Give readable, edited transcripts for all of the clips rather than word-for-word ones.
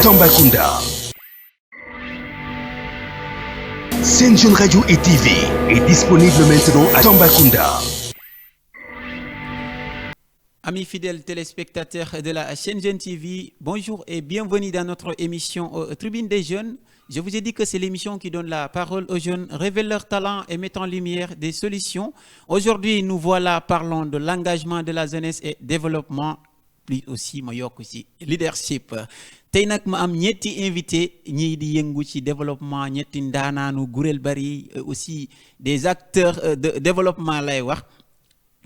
Tambacounda. Sen Jeune Radio et TV est disponible maintenant à Tambacounda. Amis fidèles téléspectateurs de la chaîne Jeune TV, bonjour et bienvenue dans notre émission Tribune des Jeunes. Je vous ai dit que c'est l'émission qui donne la parole aux jeunes, révèle leurs talents et met en lumière des solutions. Aujourd'hui, nous voilà parlons de l'engagement de la jeunesse et développement, plus aussi ma yokk ci leadership. Tey nag ma am ñetti invité ñii di yëngu ci développement, ñetti ndaanaanu Gurel Bari, aussi des acteurs de développement lay wax.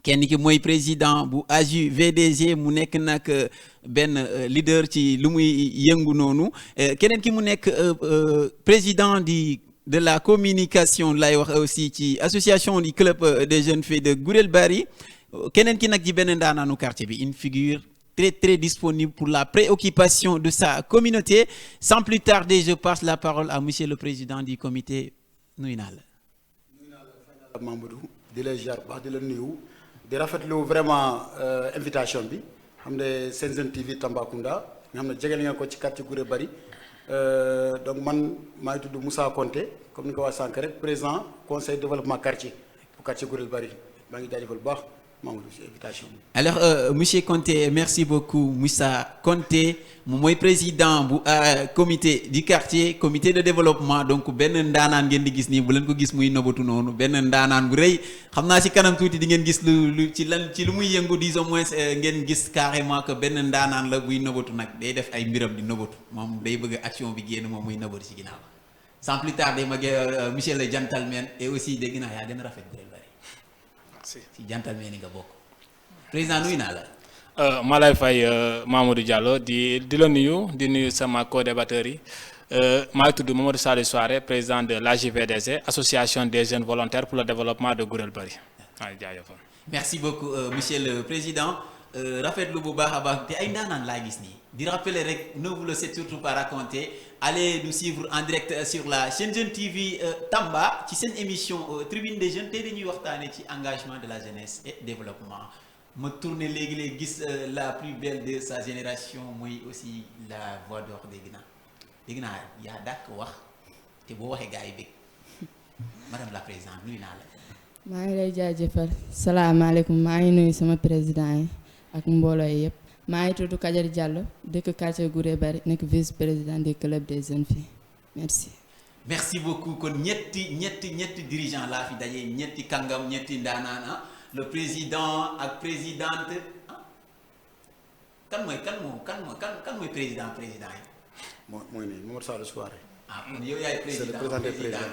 Kenn ki mooy président bu AJU VDG mu nekk nag benn leader ci lu muy yëngu noonu, keneen ki mu nekk président de la communication lay wax aussi ci association du club des jeunes filles de Gurel Bari, keneen ki nag ji benn ndaanaanu quartier bi, une figure très disponible pour la préoccupation de sa communauté. Sans plus tarder, je passe la parole à monsieur le président du comité. Nuyu naa la Mamadou di la ziar baax di la nuyu di rafetlu vraiment invitation bi xam ne Sen Jeune TV Tambacounda nga xam ne jegeel ngeen ko ci quartier Gurel Bari, donc man maa ngi tudd Moussa Konté comme ni ko wax sànq rek président conseil développement quartier bu quartier Gurel Bari. Maa ngi jaajëfal bu baax Mamadou ci invitation bi. Alors monsieur Konté, merci beaucoup. Moussa Konté mooy président bu comité du quartier, comité de développement. Donc benn ndaanaan ngeen di gis nii bu leen ko gis muy nobatu noonu, benn ndaanaan bu rëy. Xam naa ci kanam tuuti di ngeen gis lu ci lu muy yëngu, disons moins ngeen gis carrément que benn ndaanaan la buy nobatu nag day def ay mbiram di nobatu, moom day bëgg action bi génn moom muy nobatu ci ginnaaw. Sans plus tarder ma monsieur le gentleman, et aussi dégg naa yaa gën a rafet Gurel Bari. Si gentleman nga bokk. Président nuyu naa la. maa lay fay Mamadou Diallo di la nuyu sama co-débatteur yi. maa ngi tudd Mamadou Salih Souaré, président de l'AJVDC, association des jeunes volontaires pour le développement de Gurel Bari. waaw jaajëf. Merci beaucoup monsieur le président. Rafetlu bu baax a baax te ay ndaanaan laa gis nii di rappeler rek, ne vous laissez surtout pas raconter, allez nous suivre en direct sur la chaîne Jeune TV Tamba ci seen émission Tribune des Jeunes. Tey dañuy waxtaanee ci engagement de la jeunesse et développement. Ma tourné léegi gis la plus belle de sa génération mooy aussi la voix d'or dégg naa yaa dàkk wax te boo waxee gars yi bëgg. Madame la présidente nuyu naa la. maa ngi lay jaajëfal. salaamaaleykum, maa ngi nuyu sama président yi ak mbooloo yi yëpp. maa ngi tudd Kader Diallo dëkk quartier Gurel Bari, nekk vice président du club des jeunes filles. Merci beaucoup. Kon ñetti dirigeant laa fi daje, ñetti kàngam, ñetti ndaanaan. Le président ak présidente kan mooy président yi. mooy nii Mamadou Salih Souaré. Kon yow yaay président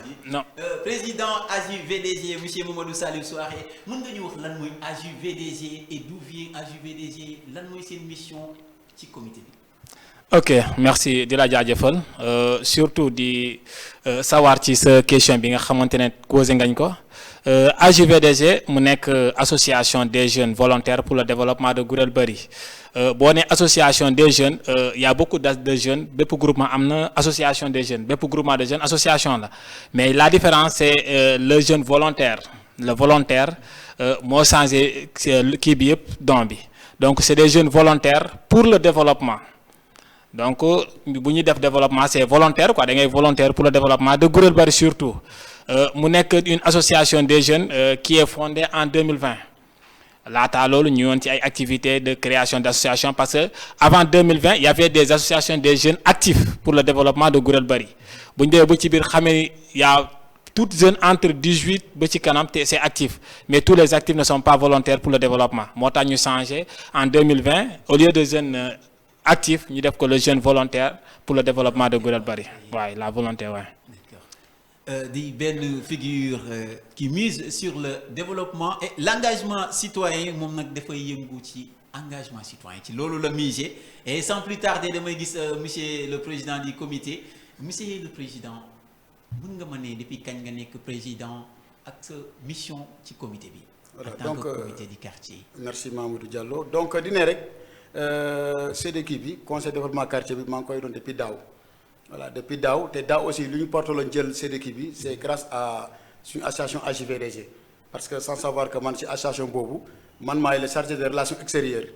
yi. Non. Président AJU VDG monsieur Mamadou Salih Souaré, mën nga ñu wax lan mooy AJU VDG et d'où vient AJU VDG, lan mooy seen mission ci comité bi. Ok, merci di la jaajëfal, surtout di sawar ci sa question bi nga xamante ne posé ngañ ko. AJVDG mu nekk association des jeunes volontaires pour le développement de Gurel Bari. Boo nee association des jeunes, y a beaucoup de jeunes, bépp groupement am na association des jeunes, bépp groupement de jeunes association la, mais la différence c'est le jeune volontaire. Le volontaire moo changé kii bi yëpp don bi, donc c'est des jeunes volontaires pour le développement. Donc bu ñuy def développement c'est volontaire quoi, da ngay volontaire pour le développement de Gurel Bari surtout. Mu nekk une association des jeunes qui est fondée en 2020. Laata loolu ñu woon ci ay activités de création d'associations, parce que avant 2020 il y avait des associations des jeunes actifs pour le développement de Gurel Bari. Bu ñu demee ba ci biir xamee y a toutes jeunes entre 18 ba ci kanam te c'est actif, mais tous les actifs ne sont pas volontaires pour le développement. Moo tax ñu changé en 2020, au lieu de jeunes actifs ñu def ko le jeune volontaire pour le développement de Gurel Bari. waaye la volonté waaye. Di benn figure qui mise sur le développement et l'engagement citoyen, moom nag dafay yëngu ci engagement citoyen, ci loolu la miser. Et sans plus tarder damay gis monsieur le président du comité. Monsieur le président, mën nga ma ne depuis kañ nga nekk président ak sa mission ci comité bi. Voilà, en tant donc, que comité du quartier. Merci Mamadou Diallo. Donc di ne rek CDQ bi conseil développement quartier bi maa ngi koy doon depuis daaw. Voilà, depuis daaw te daaw aussi lu ñu porté loon jël CDQ bi c'est grâce à suñu association AJVDG, parce que sans savoir que man ci association boobu man maay le chargé de relations extérieures.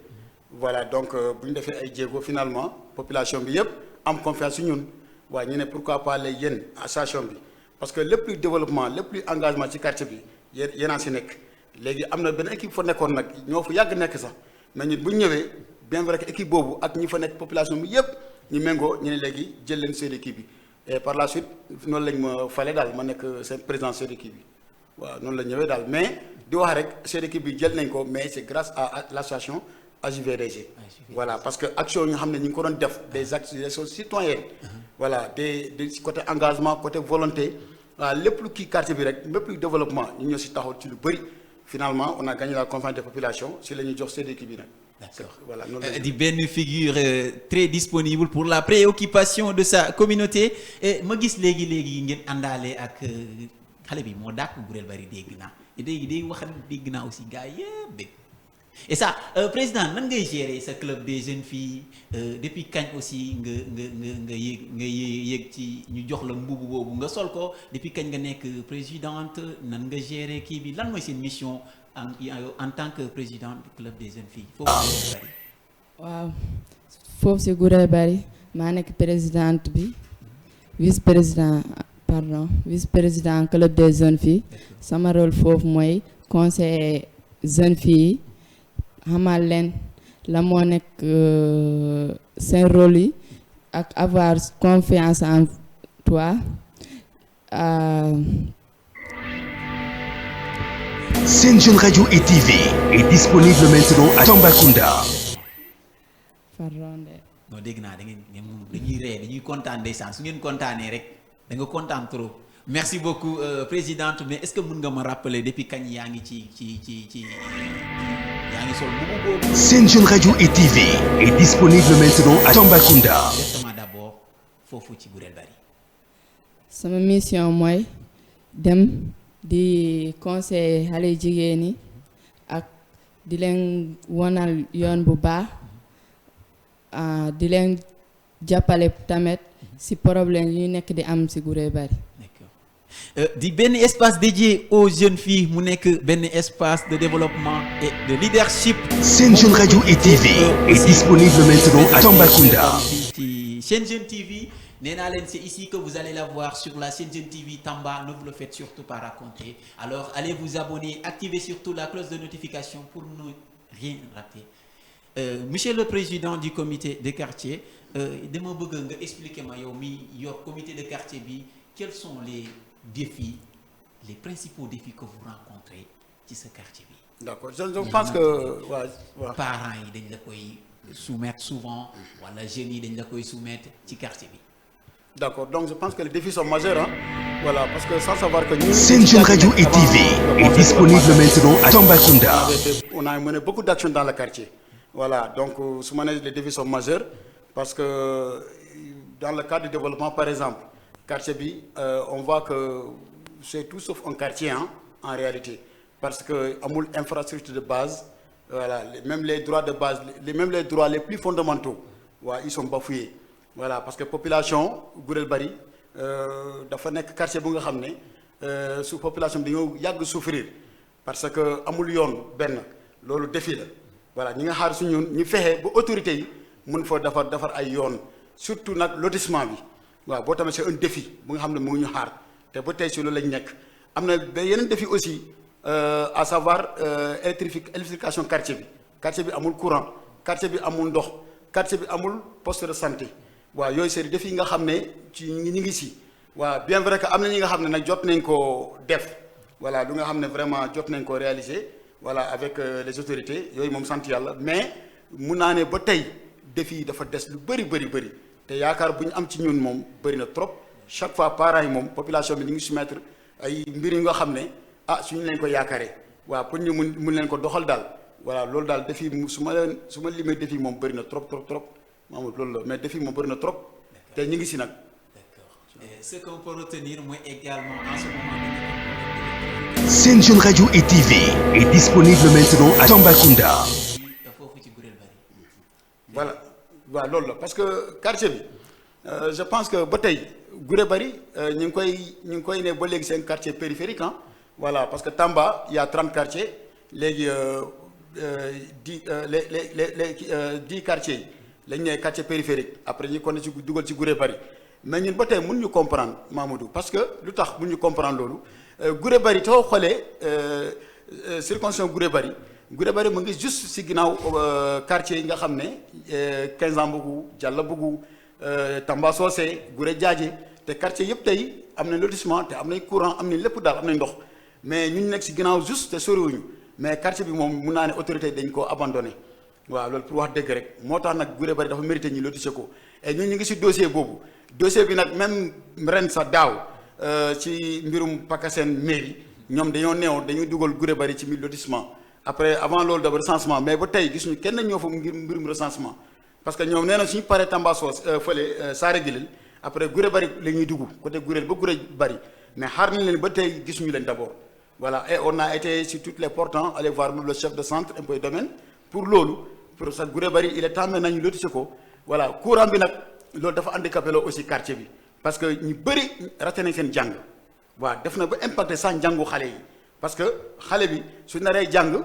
Voilà, donc bu ñu defee ay jéego finalement population bi yëpp am confiance su ñun waaw ñu ne pourquoi pas les yéen association bi parce que lépp luy développement lépp luy engagement ci quartier bi yéen a si nekk léegi am na benn équipe fa nekkoon nag ñoo fa yàgg nekk sax mais ñun bu ñu ñëwee bien vrai que équipe boobu ak ñi fa nekk population bi yëpp ñu méngoo ñu ne léegi jël leen seen équipe bi et par la suite noonu lañ ma fale daal ma nekk seen président seen équipe bi waaw noonu la ñëwee daal mais di wax rek seen équipe bi jël nañ ko mais c'est grâce à l'association AJVDG. Voilà parce que action yi nga xam ne ñu ngi ko doon def des actions citoyennes. Voilà des côté engagement côté volonté waaw lépp lu kii quartier bi rek lépp lu développement ñu ñoo si taxaw ci lu bëri finalement on a gagné la confiance des populations si la ñuy jox seen équipe bi nag. D'accord. Voilà noonu di benn figure très disponible pour la préoccupation de sa communauté ma gis léegi ngeen àndaale ak xale bi moo dàq Gurel Bari dégg naa day wax dégg naa aussi gars yëpp dégg et ça président nan ngay gérer sa club des jeunes filles depuis kañ aussi nga yéeg ci ñu jox la mbubu boobu nga sol ko depuis kañ nga nekk présidente nan nga gérer kii bi lan mooy seen mission en tant que présidente du club des jeunes filles foofu bari waaw foofu si Gurel Bari maa nekk présidente bi vice président club des jeunes filles sama rôle foofu mooy conseiller jeunes filles xamal leen la moo nekk seen rôle yi ak avoir confiance en toi. Sen Jeune Radio et TV est disponible maintenant à Tambacounda. non dégg naa da ngeen dañuy ree dañuy kontaan ndeysaan su ngeen kontaanee rek da nga kontaan trop merci beaucoup présidente mais est-ce que mën nga ma rappeler depuis kañ yaa ngi ci yaa ngi sol mbubu boobu. Sen Jeune Radio et TV est disponible maintenant à Tambacounda. Exactement d'abord foofu ci Gurel Bari. sama mission mooy dem di conseiller xale jigéen yi ak di leen wonal yoon bu baax di leen jàppale tamit si problème yi ñu nekk di am si Gurel Bari. di benn espace dédié aux jeunes filles mu nekk benn espace de développement et de leadership. Sen Jeune Radio et TV est disponible maintenant à Tambacounda. ci Sen Jeune TV nee naa leen c'est ici que vous allez la voir sur la Sen Jeune TV Tamba ne vous le faites surtout pas raconter alors allez vous abonner activez surtout la cloche de notification pour ne rien rater monsieur le président du comité de quartier dama bëgg nga expliquer ma yow mi yor comité de quartier bi quels sont les défis les principaux défis que vous rencontrez ci ce quartier bi. D'accord je pense que waaw parents yi dañ la koy soumettre souvent wala jeunes yi dañ la koy soumettre ci quartier bi. D'accord donc je pense que les défis sont majeurs voilà parce que sans savoir que nous. Sen Jeune Radio et TV est disponible maintenant à Tambacounda. On a mené beaucoup d'actions dans le quartier voilà donc su ma nee les défis sont majeurs parce que dans le cadre du développement par exemple. Quartier bi on voit que c'est tout sauf un quartier en réalité parce que amul infrastructure de base voilà même les droits de base même les droits les plus fondamentaux ils sont bafoués voilà parce que population Gurel Bari dafa nekk quartier bu nga xam ne su population bi dañoo yàgg souffrir parce que amul yoon benn loolu défi la voilà ñi nga xaar su ñun ñu fexe ba autorités yi mën fa defar ay yoon surtout nag lotissement bi. waaw boo tamit c'est un défi bu nga xam ne mu ngi ñu xaar te ba tey si loolu lañ nekk am na yeneen défi aussi à savoir électrification quartier bi amul courant quartier bi amul ndox quartier bi amul poste de santé waaw yooyu c'est des défis yi nga xam ne ci ñi ngi si waaw bien vrai que am na ñi nga xam ne nag jot nañ ko def voilà lu nga xam ne vraiment jot nañ ko réaliser voilà avec les autorités yooyu moom sant yàlla mais mun naa ne ba tey défi yi dafa des lu bëri te yaakaar bu ñu am ci ñun moom bëri na trop chaque fois parents yi moom population bi ñu ngi soumettre ay mbir yi nga xam ne suñu leen ko yaakaaree waaw pour ñu mun leen ko doxal daal voilà loolu daal défi su ma limee défi moom bëri na trop maamul loolu la mais défi moom bëri na trop te ñu ngi si nag. D'accord ce qu'on peut retenir mooy également en ce moment. Sen Jeune Radio et TV est disponible maintenant à Tambacounda. foofu ci Gurel Bari. voilà. waaw loolu la parce que quartier bi je pense que ba tey Gurel Bari ñu ngi koy ne ba léegi c'est un quartier périphérique voilà parce que Tamba il y a 30 quartiers léegi 10 quartiers yi lañ ne quartier périphérique après ñu kon ci dugal ci Guré Bari mais ñun ba tey mun ñu comprendre Mamadou parce que lu tax mun ñu comprendre loolu Guré Bari taw xoolee circonscription Guré Bari mu ngi juste si ginnaaw quartier yi nga xam ne 15 ans Bougou Dialla Bougou Tamba Socé Guré Diadje te quartier yëpp tey am nañ lotissement te am nañ courant am nañ lépp daal am nañ ndox mais ñu nekk si ginnaaw juste te soriwuñu mais quartier bi moom mun naa ne autorité dañ koo abandonné waaw loolu pour wax dëgg rek moo tax nag Guré Bari dafa mérité ñi lotissé ko et ñun ñu ngi si dossier boobu dossier bi nag même ren sa daaw ci mbirum Pakassène mairie ñoom dañoo dañuy dugal Guré Bari ci mbirum lotissement après avant loolu d'abord recensement mais ba tey gisuñu kenn ñoo fa ngir mbirum recensement parce que ñoom nee na suñu paree Tamba Soos fële Saare Gilil après Guré Bari la ñuy dugg côté Guré ba Guré Bari mais xaar nañ leen ba tey gisuñu leen d'abord voilà et on a été sur toutes les portants aller voir même le chef de centre impôts et domaines pour loolu pour ça Guré Bari il est temps nañu lotissé ko voilà courant bi nag loolu dafa handicapé loo aussi quartier bi parce que ñu bëri raté nañ seen jàng waaw def na ba impacté sax njàngu xale yi parce que xale bi su naree jàng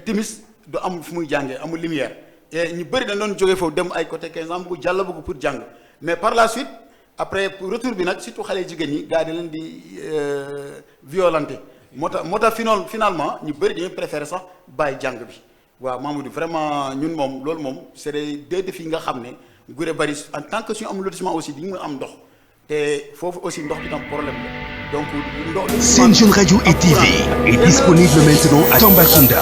timis du am fu muy jàngee amul lumière et ñu bëri dañ doon jógee foofu dem ay côté 15 ans bu jàll bëgg pour jàng mais par la suite après pour retour bi nag surtout xale jigéen ñi gars yi leen di violenté moo tax finalement ñu bëri dañuy préféré sax bàyyi jàng bi waaw Mamadou vraiment ñun moom loolu moom c'est des deux défis yi nga xam ne Guré Bari en tant que suñu amul lotissement aussi di nga am ndox te foofu aussi ndox bi tam problème la donc ndox. Sen Radio et TV est disponible maintenant à Tambacounda.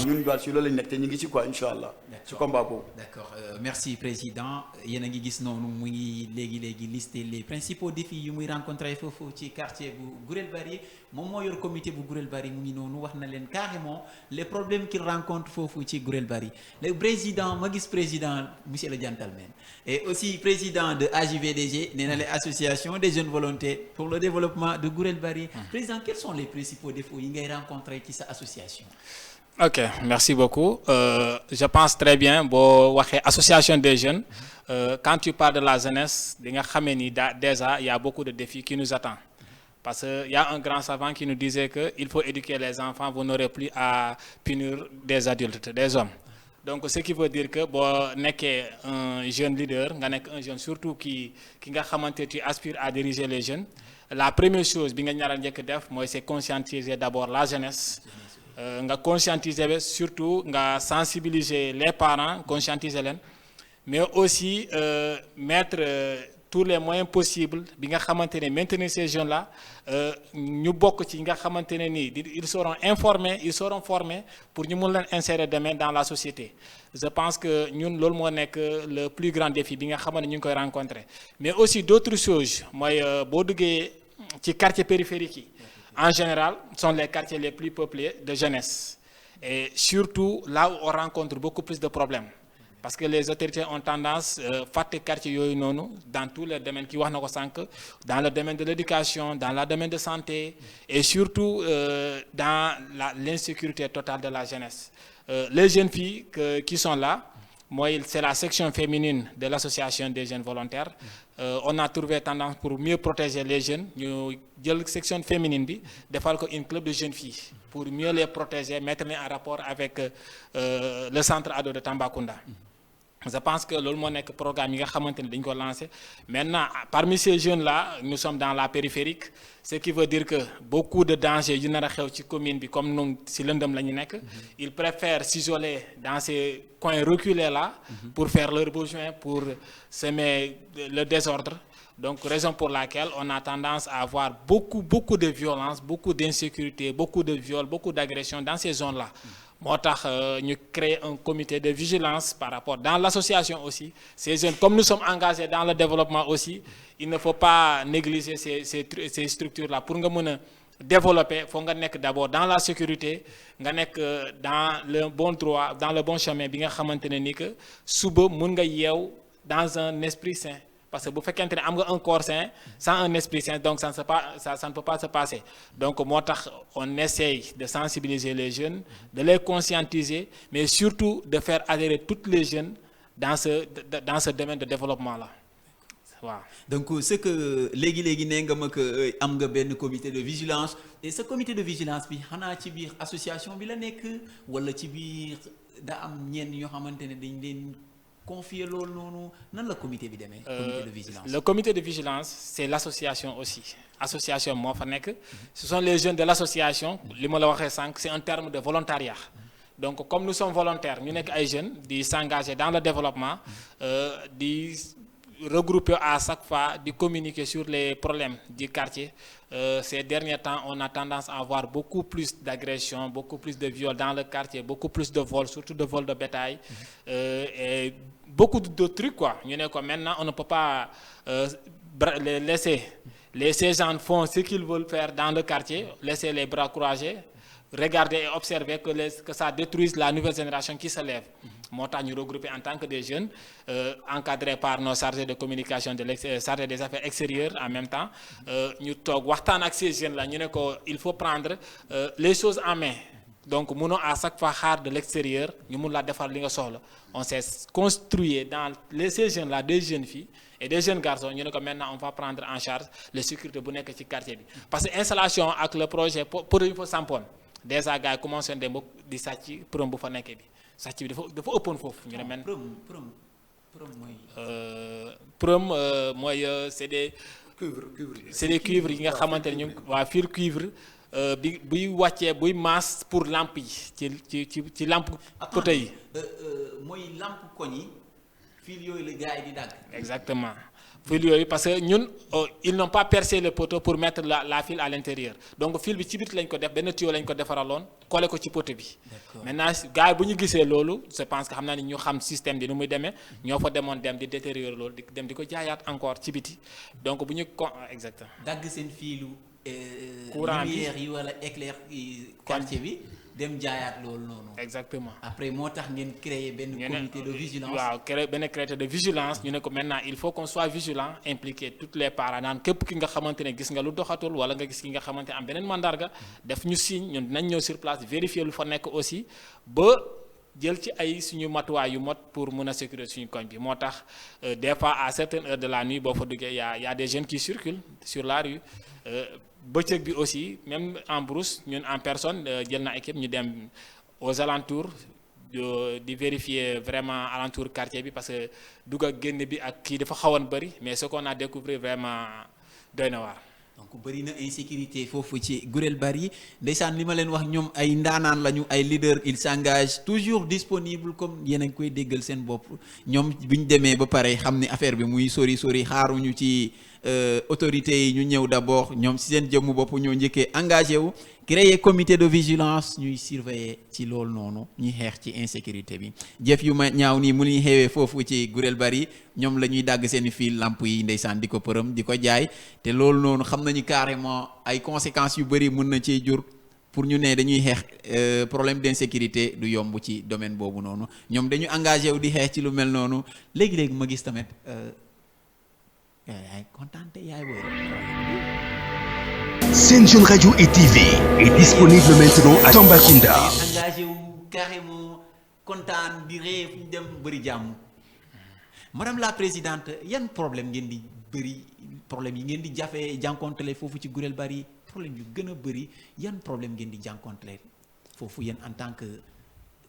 ñun daal si loolu lañ nekk te ñu ngi ci quoi incha allah. ci combat boobu. D'accord merci président yéen a ngi gis noonu mu ngi léegi lister les principaux défis yu muy rencontrer foofu ci quartier bu Gurel Bari moom moo yor comité bu Gurel Bari mu ngi noonu wax na leen carrément les problèmes qu'il rencontre foofu ci Gurel Bari le président ma gis président monsieur le gentleman et aussi président de AJVDG nee na les associations des jeunes volontaires pour le développement de Gurel Bari. Président, quels sont les principaux défauts yi ngay rencontrer ci sa association? Ok, merci beaucoup. Je pense très bien boo waxee association des jeunes quand tu parles de la jeunesse di nga xamee ni déjà il y a beaucoup de défis qui nous attendent parce que il y a un grand savant qui nous disait que il faut éduquer les enfants, vous n'aurez plus à punir des adultes, des hommes. Donc ce qui veut dire que boo nekkee un jeune leader nga nekk un jeune surtout ki nga xamante tu aspires à diriger les jeunes, la première chose bi nga ñaar njëkk def mooy c'est conscientiser d'abord la jeunesse. Nga conscientiser surtout nga sensibiliser les parents conscientiser leen mais aussi mettre tous les moyens possibles bi nga xamante ne maintenir ces jeunes là ñu bokk ci nga xamante ne nii ils seront informés ils seront formés pour ñu mun leen insérer demain dans la société. Je pense que ñun loolu moo nekk le plus grand défi bi nga xamante ne ñu ngi koy rencontrer mais aussi d'autres choses mooy boo duggee ci quartier périphérique yi. En général, sont les quartiers les plus peuplés de jeunesse. Et surtout, là où on rencontre beaucoup plus de problèmes. Parce que les autorités ont tendance à faire quartiers dans tous les domaines qui dans le domaine de l'éducation, dans le domaine de santé, et surtout dans l'insécurité totale de la jeunesse. Les jeunes filles qui sont là, moi, c'est la section féminine de l'association des jeunes volontaires. On a trouvé tendance pour mieux protéger les jeunes. Nous avons section féminine de faire une club de jeunes filles pour mieux les protéger, mettre les en rapport avec le centre ado de Tambacounda. Je pense que le programme qui a lancé. Maintenant, parmi ces jeunes-là, nous sommes dans la périphérique, ce qui veut dire que beaucoup de dangers, comme nous, si ils préfèrent s'isoler dans ces coins reculés-là pour faire leurs besoins, pour semer le désordre. Donc, raison pour laquelle on a tendance à avoir beaucoup de violence, beaucoup d'insécurité, beaucoup de viols, beaucoup d'agressions dans ces zones-là. Nous créons un comité de vigilance par rapport dans l'association aussi. Ces jeunes, comme nous sommes engagés dans le développement aussi, il ne faut pas négliger ces structures-là. Pour nous développer, il faut être d'abord dans la sécurité, dans le bon droit, dans le bon chemin, bien que suba mun nga yew dans un esprit sain. Parce que vous faites un corps sain, sans un esprit sain, donc ça ne peut pas se passer. Donc, on essaye de sensibiliser les jeunes, de les conscientiser, mais surtout de faire adhérer tous les jeunes dans ce domaine de développement-là. Wow. Donc, ce que les am nga ben comité de vigilance, et ce comité de vigilance, bi xana ci biir association bi la nek wala ci biir da am ñenn ñoo xamantene dañ leen confier loolu noonu nan la comité bi demee. comité de vigilance. Le comité de vigilance c'est l'association aussi association moo fa nekk. Ce sont les jeunes de l'association li ma la waxee sànq c'est un terme de volontariat. Donc comme nous sommes volontaires ñu nekk ay jeunes di s'engager dans le développement di regrouper à chaque fois di communiquer sur les problèmes du quartier. Ces derniers temps on a tendance à avoir beaucoup plus d'agressions, beaucoup plus de viols dans le quartier, beaucoup plus de vols, surtout de vols de bétail et beaucoup de trucs quoi. Ñu ne ko maintenant on ne peut pas les laisser gens font ce qu'ils veulent faire dans le quartier, laisser les bras croisés. Regarder et observer que ça détruise la nouvelle génération qui se lève. Moo tax ñu regroupé en tant que des jeunes encadrés par nos chargés de communication chargés des affaires extérieures en même temps ñu toog waxtaan ak ces jeunes là ñu ne ko il faut prendre les choses en main. Donc mënoo à chaque fois xaar de l'extérieur ñu mun la defar li nga soxla. On s'est construit dans ces jeunes là des jeunes filles et des jeunes garçons ñu ne ko maintenant on va prendre en charge les sécurités bu nekk ci quartier bi parce que installation ak le projet pour il faut sampoon. Déjà gars yi commencé dem di sàcc prom bu fa nekkee bi sàcc bi dafa ëppoon foofu ñu ne men prom mooy c'est des cuivres yi nga xamante ne ñoom waa fil cuivre bi buy wàccee buy masse pour lampe yi ci lampe côté yi mooy lampe koñ yi fil yooyu la gars yi di dagg exactement fil yooyu parce que ñun ils n'ont pas percé le poteau pour mettre la fil à l'intérieur donc fil bi ci biir lañ ko def benn tuyau lañ ko defaraloon collé ko ci poteau bi. Maintenant gars yi bu ñu gisee loolu je pense que xam naa ni ñu xam système bi nu muy demee ñoo fa demoon dem di détériorer loolu di ko jaayaat encore ci biti donc bu ñu exactement. dagg seen filu. courant bi lumière yi wala éclair quartier bi dem jaayaat loolu noonu. exactement après moo tax ngeen créer benn comité de vigilance. waaw créer benn comité de vigilance ñu ne ko maintenant il faut qu'on soit vigilant impliquer toutes les parents naan képp ki nga xamante ne gis nga lu doxatul wala nga gis ki nga xamante ne am beneen mandarga def ñu signe ñun dinañ ñëw sur place vérifier lu fa nekk aussi ba jël ci ay suñu matuwaay yu mot pour mun a sécuriser suñu koñ bi moo tax des fois à certaines heures de la nuit boo fa duggee y a des jeunes qui circulent sur la rue. Bëccëg bi aussi même en brousse ñun en personne jël na équipe ñu dem aux alentours di vérifier vraiment alentour quartier bi parce que dugg ak génn bi ak kii dafa xawoon bëri mais ce qu'on a découvert vraiment doy na waar. donc bëri na insécurité foofu ci Gurel Bari ndeysaan li ma leen wax ñoom ay ndaanaan lañu ay leaders ils s'engagent toujours disponible comme yéen a ngi koy déggal seen bopp ñoom bu ñu demee ba pare xam ni affaire bi muy sori xaaruñu ci. Autorités yi ñu ñëw d'abord ñoom ci seen jëmmu bopp ñoo njëkkee engagé wu créer comité de vigilance ñuy surveiller ci loolu noonu ñuy xeex ci insécurité bi jëf yu ma ñaaw nii mu ñuy xewee foofu ci Gurel Bari ñoom la ñuy dagg seen fil lamp yi ndeysaan di ko përëm di ko jaay te loolu noonu xam nañu carrément ay conséquences yu bëri mën na ciy jur pour ñu ne dañuy xeex problème d'insécurité du yomb ci domaine boobu noonu ñoom dañu engagé wu di xeex ci lu mel noonu léegi-léegi ma gis tamit yaay kontaan te yaay booy. Sen Jeune Radio et TV est disponible maintenant à Tambacounda. engagé wu carrément kontaan di ree fu ñu dem bëri jàmm madame la présidente yan problème ngeen di bëri problème yi ngeen di jafe jànkontele foofu ci Gurel Bari problème yu gën a bëri yan problème ngeen di jànkontele foofu yéen en tant que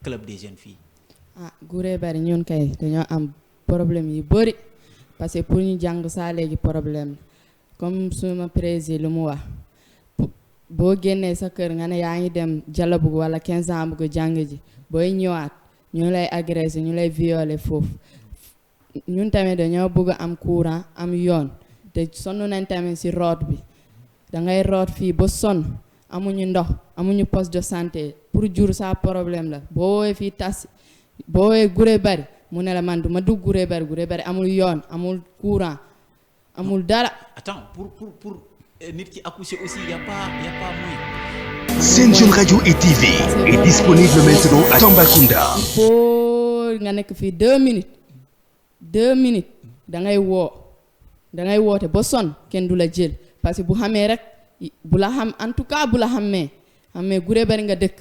club des jeunes filles. Gurel Bari ñun kay dañoo am problème yu bëri. parce que pour ñu jàng saa léegi problème comme suma président lu mu wax boo génnee sa kër nga ne yaa ngi dem Jalabug wala 15 ans bu ko jàng ji booy ñëwaat ñu lay agressé ñu lay violer foofu ñun tamit dañoo bëgg am courant am yoon te sonn nañ tamit ci root bi da ngay root fii ba sonn amuñu ndox amuñu poste de santé pour jur sa problème la boo woowee fii tas boo woowee Gurel Bari mu ne la man du ma dugg Gurel Bari amul yoon amul courant amul dara. attends pour nit ki accoucher aussi y a pas moyen. Sen Jeune Radio et TV est disponible maintenant à Tambacounda. il faut nga nekk fii 2 minutes da ngay woote ba sonn kenn du la jël parce que bu xamee rek bu la xam en tout cas bu la xamee Gurel Bari nga dëkk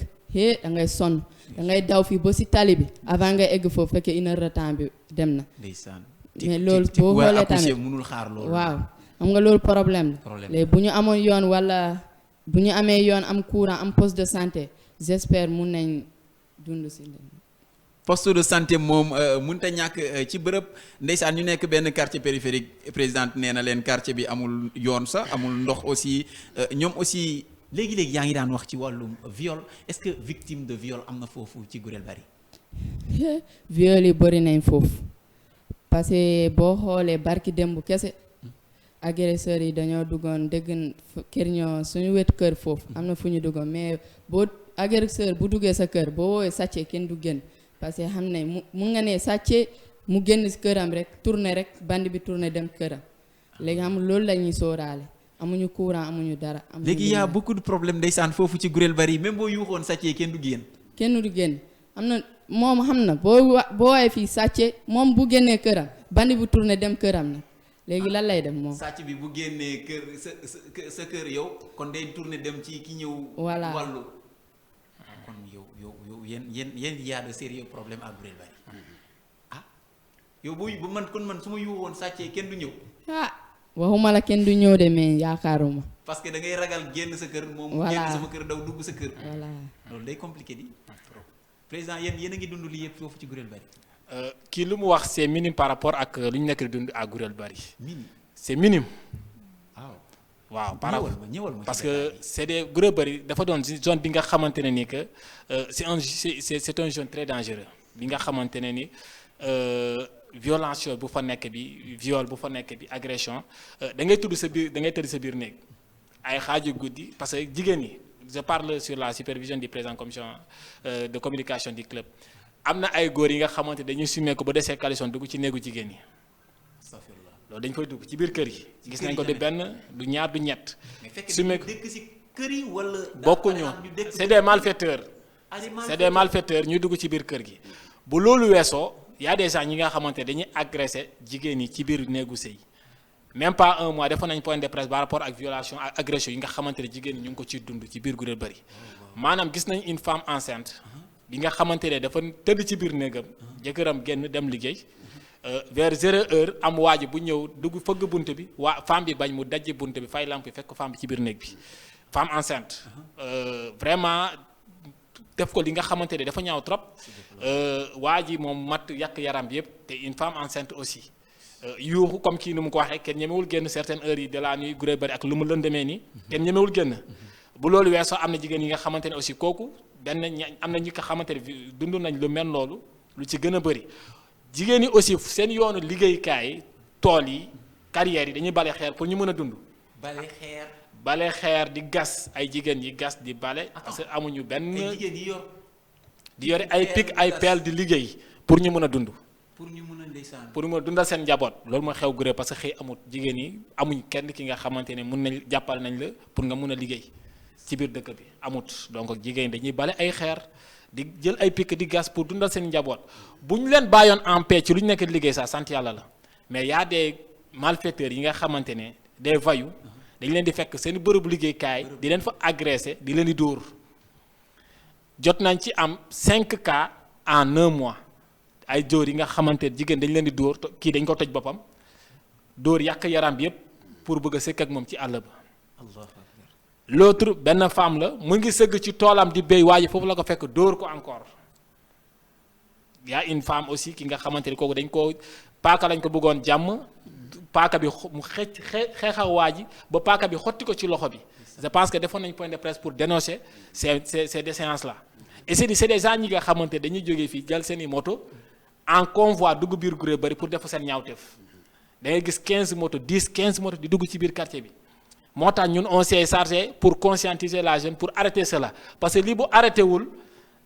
da ngay sonn. da ngay daw fii ba ci tali bi avant nga egg foofu fekkee 1 heure de temps bi dem na. ndeysaan mais loolu boo xoolee tamit mënul xaar loolu. waaw xam nga loolu problème la. léegi bu ñu amoon yoon walla bu ñu amee yoon am courant am poste de santé j'espère mun nañ dund ci. poste de santé moom mënut a ñàkk ci bërëb ndeysaan ñu nekk benn quartier périphérique présidente nee na leen quartier bi amul yoon sax amul ndox aussi ñoom aussi léegi-léegi yaa ngi daan wax ci wàllum viol est-ce que victime de viol am na foofu ci Gurel Bari. viol yi bëri nañ foofu parce que boo xoolee barki démb kese agresseurs yi dañoo duggoon dégg kër ñoo suñu wet kër foofu am na fu ñu duggoon mais boo agresseur bu duggee sa kër boo woowee sàccee kenn du génn parce que xam ne mu nga ne sàccee mu génn si këram rek tourné rek bandi bi tourné dem këram léegi xam loolu la ñuy sóoraale amuñu courant amuñu dara. léegi y a beaucoup de problème ndeysaan foofu ci Gurel Bari même boo yuuxoon sàccee kenn du génn. kenn du génn am na moom xam na boo woowee fii sàccee moom bu génnee këram bandi bu tourné dem këram nag léegi lan lay dem moom. sàcc bi bu génnee kër sa kër yow kon day tourné dem ci ki ñëw. voilà wàllu kon yow yéen y a de sérieux problème à Gurel Bari ah yow bu man kon man su ma yuuxoon sàccee kenn du ñëw. ah waxuma la kenn du ñëw de mais yaakaaruma. parce que da ngay ragal génn sa kër. moom voilà génn sama kër daw dugg sa kër. voilà loolu day compliqué di. président yéen a ngi dund lii yëpp foofu ci Gurel Bari. kii lu mu wax c'est minime par rapport ak lu ñu nekk di dund à Gurel Bari. minime c'est minime. waaw par rapport parce que c'est des Gurel Bari dafa doon zone bi nga xamante ne ni que c'est un zone très dangereux bi nga xamante ne ni violence bu fa nekk bi viol bu fa nekk bi agression da ngay tëdd sa biir néeg ay xaaju guddi parce que jigéen ñi je parle sur la supervision du président commission de communication du club am na ay góor yi nga xamante dañuy sumee ko ba desee coalition dugg ci néegu jigéen ñi loolu dañ koy dugg ci biir kër yi gis nañ ko du benn du ñaar du ñett sumee ko dëkk ci kër yi wala bokkuñu c'est des malfaiteurs ñuy dugg ci biir kër gi bu loolu weesoo y a des gens ñi nga xamante dañuy agressé jigéen ñi ci biir néegu sëy même pas un mois defoon nañ point de presse par rapport ak violation ak agression yi nga xamante ne jigéen ñi ñu ngi ko ciy dund ci biir Gurel Bari maanaam gis nañ une femme enceinte bi nga xamante ne dafa tëdd ci biir néegam jëkkëram génn dem liggéey vers 0h am waa ji bu ñëw dugg fëgg bunt bi waa femme bi bañ mu dajji bunt bi fay lamp bi fekk femme bi ci biir néeg bi femme enceinte vraiment def ko li nga xamante ne dafa ñaaw trop waa ji moom mat yàq yaram bi yëpp te une femme enceinte aussi yuuxu comme kii nu mu ko waxee kenn ñemewul génn certaines heures yi de la nuit Gurel Bari ak lu mu lëndemee nii kenn ñemewul génn bu loolu weesoo am na jigéen yi nga xamante ne aussi kooku am na ñi nga xamante ne dund nañ lu mel loolu lu ci gën a bëri jigéen ñi aussi seen yoonu liggéeykaay tool yi carrières yi dañuy bale xeer pour ñu mën a dund. bale xeer di gas ay jigéen yi gas di bale. parce que amuñu benn di yore ay pic ay pelle di liggéey pour ñu mën a dund. pour ñu mën a ndeysaan pour mën a dundal seen njaboot loolu mooy xew Gurel parce que xëy amut jigéen yi amuñ kenn ki nga xamante ne mun nañ jàppal nañ la pour nga mun a liggéey ci biir dëkk bi amut donc jigéen dañuy bale ay xeer di jël ay pic di gas pour dundal seen njaboot bu ñu leen bàyyoon en paix ci lu ñu nekk liggéey sax sant yàlla la mais y a des malfaiteurs yi nga xamante ne des voyous dañ leen di fekk seen bërëbu liggéeykaay di leen fa agressé di leen di dóor jot nañ ci am 5 cas en 1 mois ay dóor yi nga xamante ne jigéen dañ leen di dóor kii dañ ko toj boppam dóor yàq yaram bi yépp pour bëgg a sëkk ak moom ci àll ba l'autre benn femme la mu ngi sëgg ci toolam di béy waaye foofu la ko fekk dóor ko encore y a une femme aussi ki nga xamante ni kooku dañ ko paaka lañ ko bëggoon jàmm paaka bi mu xeexa waa ji ba paaka bi xotti ko ci loxo bi je pense que defoon nañ point de presse pour dénoncer ces séances là et c'est des gens ñi nga xamante dañuy jógee fii jël seeni moto en convoi dugg biir Gurel Bari pour def seen ñaawteef da ngay gis 15 moto 15 moto di dugg ci biir quartier bi moo tax ñun on s'est chargé pour conscientiser la jeune pour arrêter cela parce que lii bu arrêté wul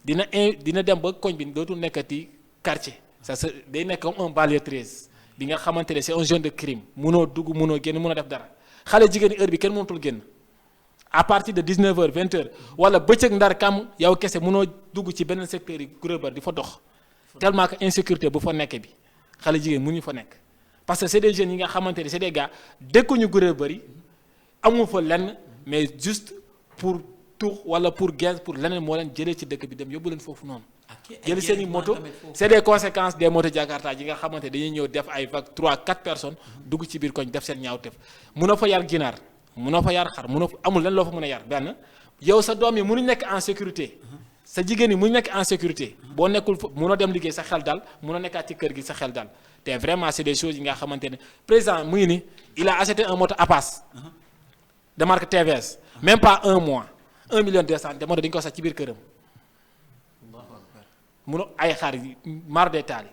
dina dem ba koñ bi dootul nekkati quartier ça day nekk comme un banlieue 13 bi nga xamante ne c'est un zone de crime munoo dugg munoo génn munoo def dara xale jigéen ñi heure bi kenn mënatul génn à partir de 19h 20h wala bëccëg ndar kam yow kese munoo dugg ci beneen secteur yi Gurel Bari di fa dox tellement que insécurité bu fa nekk bi xale jigéen mënuñu fa nekk parce que c'est des jeunes yi nga xamante ne c'est des gars dëkkuñu Gurel Bari amul fa lenn mais juste pour tour wala pour gain pour leneen moo leen jëlee ci dëkk bi dem yóbbu leen foofu noonu. jël seen i moto c'est des conséquences des motos Jakarta yi nga xamante dañuy ñëw def ay vagues 3-4 personnes dugg ci biir koñ def seen ñaawteef munoo fa yar ginaar munoo fa yar xar munoo fa amul lenn loo fa mën a yar benn yow sa doom yi mënuñ nekk en sécurité sa jigéen ñi mu nekk en sécurité boo nekkul munoo dem liggéey sa xel dal munoo nekkaat ci kër gi sa xel dal te vraiment c'est des choses yi nga xamante ne président mu ngi ni il a acheté un moto Apache de marque TVS même pas un mois 1 million 200 de moto dañu ko sax ci biir këram munoo ay xar mar de taal